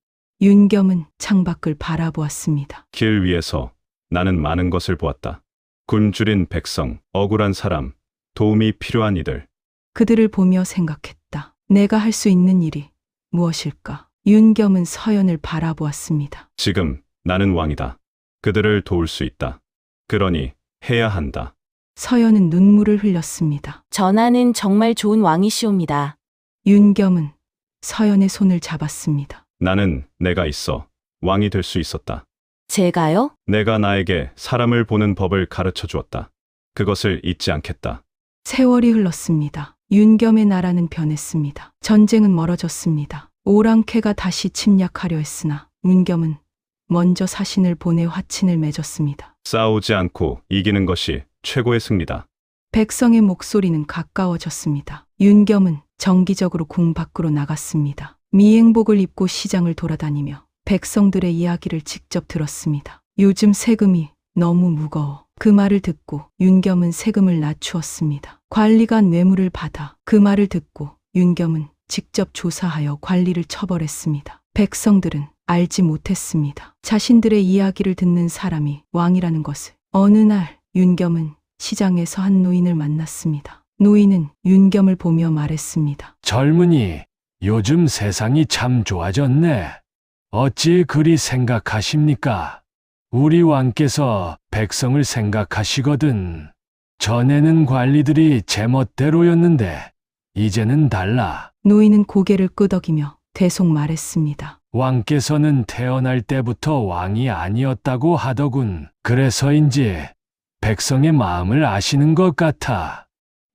윤겸은 창밖을 바라보았습니다. 길 위에서 나는 많은 것을 보았다. 굶주린 백성, 억울한 사람, 도움이 필요한 이들. 그들을 보며 생각했다. 내가 할 수 있는 일이 무엇일까? 윤겸은 서연을 바라보았습니다. 지금 나는 왕이다. 그들을 도울 수 있다. 그러니 해야 한다. 서연은 눈물을 흘렸습니다. 전하는 정말 좋은 왕이시옵니다. 윤겸은 서연의 손을 잡았습니다. 나는 내가 있어 왕이 될 수 있었다. 제가요? 내가 나에게 사람을 보는 법을 가르쳐 주었다. 그것을 잊지 않겠다. 세월이 흘렀습니다. 윤겸의 나라는 변했습니다. 전쟁은 멀어졌습니다. 오랑캐가 다시 침략하려 했으나 윤겸은 먼저 사신을 보내 화친을 맺었습니다. 싸우지 않고 이기는 것이 최고의 승리다. 백성의 목소리는 가까워졌습니다. 윤겸은 정기적으로 궁 밖으로 나갔습니다. 미행복을 입고 시장을 돌아다니며 백성들의 이야기를 직접 들었습니다. 요즘 세금이 너무 무거워. 그 말을 듣고 윤겸은 세금을 낮추었습니다. 관리가 뇌물을 받아. 그 말을 듣고 윤겸은 직접 조사하여 관리를 처벌했습니다. 백성들은 알지 못했습니다. 자신들의 이야기를 듣는 사람이 왕이라는 것을. 어느 날 윤겸은 시장에서 한 노인을 만났습니다. 노인은 윤겸을 보며 말했습니다. 젊은이, 요즘 세상이 참 좋아졌네. 어찌 그리 생각하십니까? 우리 왕께서 백성을 생각하시거든. 전에는 관리들이 제멋대로였는데 이제는 달라. 노인은 고개를 끄덕이며 계속 말했습니다. 왕께서는 태어날 때부터 왕이 아니었다고 하더군. 그래서인지 백성의 마음을 아시는 것 같아.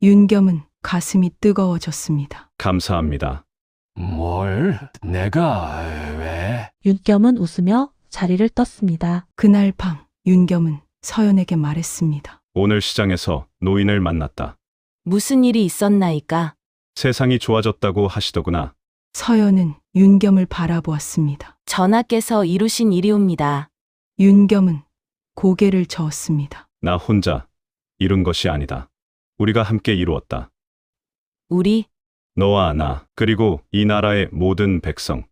윤겸은 가슴이 뜨거워졌습니다. 감사합니다. 뭘? 내가 왜? 윤겸은 웃으며 자리를 떴습니다. 그날 밤 윤겸은 서연에게 말했습니다. 오늘 시장에서 노인을 만났다. 무슨 일이 있었나이까? 세상이 좋아졌다고 하시더구나. 서연은 윤겸을 바라보았습니다. 전하께서 이루신 일이옵니다. 윤겸은 고개를 저었습니다. 나 혼자 이룬 것이 아니다. 우리가 함께 이루었다. 우리 너와 나, 그리고 이 나라의 모든 백성.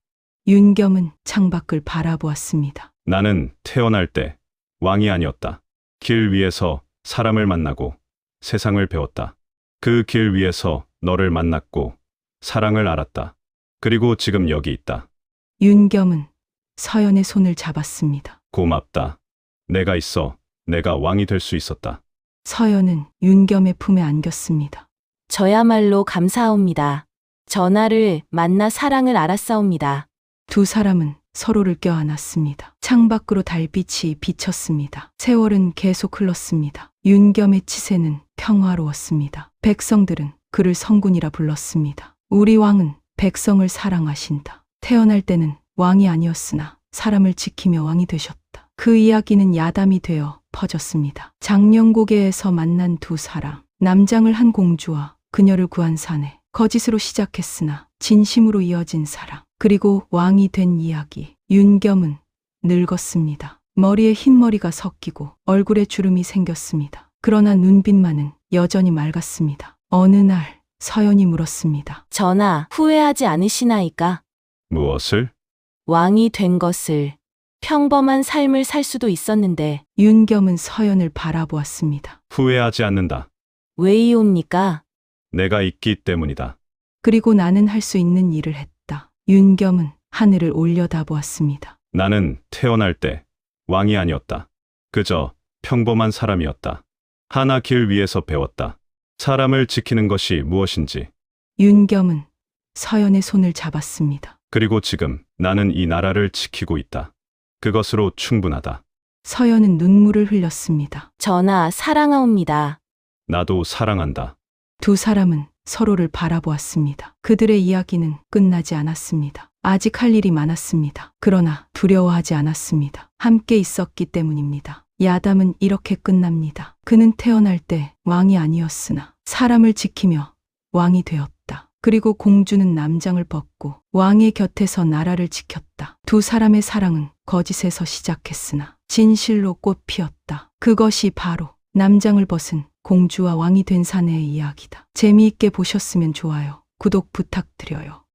윤겸은 창밖을 바라보았습니다. 나는 태어날 때 왕이 아니었다. 길 위에서 사람을 만나고 세상을 배웠다. 그 길 위에서 너를 만났고 사랑을 알았다. 그리고 지금 여기 있다. 윤겸은 서연의 손을 잡았습니다. 고맙다. 내가 있어 내가 왕이 될 수 있었다. 서연은 윤겸의 품에 안겼습니다. 저야말로 감사합니다. 전하를 만나 사랑을 알았사옵니다. 두 사람은 서로를 껴안았습니다. 창밖으로 달빛이 비쳤습니다. 세월은 계속 흘렀습니다. 윤겸의 치세는 평화로웠습니다. 백성들은 그를 성군이라 불렀습니다. 우리 왕은 백성을 사랑하신다. 태어날 때는 왕이 아니었으나 사람을 지키며 왕이 되셨다. 그 이야기는 야담이 되어 퍼졌습니다. 장령고개에서 만난 두 사람, 남장을 한 공주와 그녀를 구한 사내, 거짓으로 시작했으나 진심으로 이어진 사랑, 그리고 왕이 된 이야기. 윤겸은 늙었습니다. 머리에 흰머리가 섞이고 얼굴에 주름이 생겼습니다. 그러나 눈빛만은 여전히 맑았습니다. 어느 날 서연이 물었습니다. 전하, 후회하지 않으시나이까? 무엇을? 왕이 된 것을. 평범한 삶을 살 수도 있었는데 윤겸은 서연을 바라보았습니다. 후회하지 않는다. 왜이옵니까? 내가 있기 때문이다. 그리고 나는 할 수 있는 일을 했다. 윤겸은 하늘을 올려다보았습니다. 나는 태어날 때 왕이 아니었다. 그저 평범한 사람이었다. 하나 길 위에서 배웠다. 사람을 지키는 것이 무엇인지. 윤겸은 서연의 손을 잡았습니다. 그리고 지금 나는 이 나라를 지키고 있다. 그것으로 충분하다. 서연은 눈물을 흘렸습니다. 전하, 사랑하옵니다. 나도 사랑한다. 두 사람은 서로를 바라보았습니다. 그들의 이야기는 끝나지 않았습니다. 아직 할 일이 많았습니다. 그러나 두려워하지 않았습니다. 함께 있었기 때문입니다. 야담은 이렇게 끝납니다. 그는 태어날 때 왕이 아니었으나 사람을 지키며 왕이 되었다. 그리고 공주는 남장을 벗고 왕의 곁에서 나라를 지켰다. 두 사람의 사랑은 거짓에서 시작했으나 진실로 꽃 피었다. 그것이 바로 남장을 벗은 공주와 왕이 된 사내의 이야기다. 재미있게 보셨으면 좋아요. 구독 부탁드려요.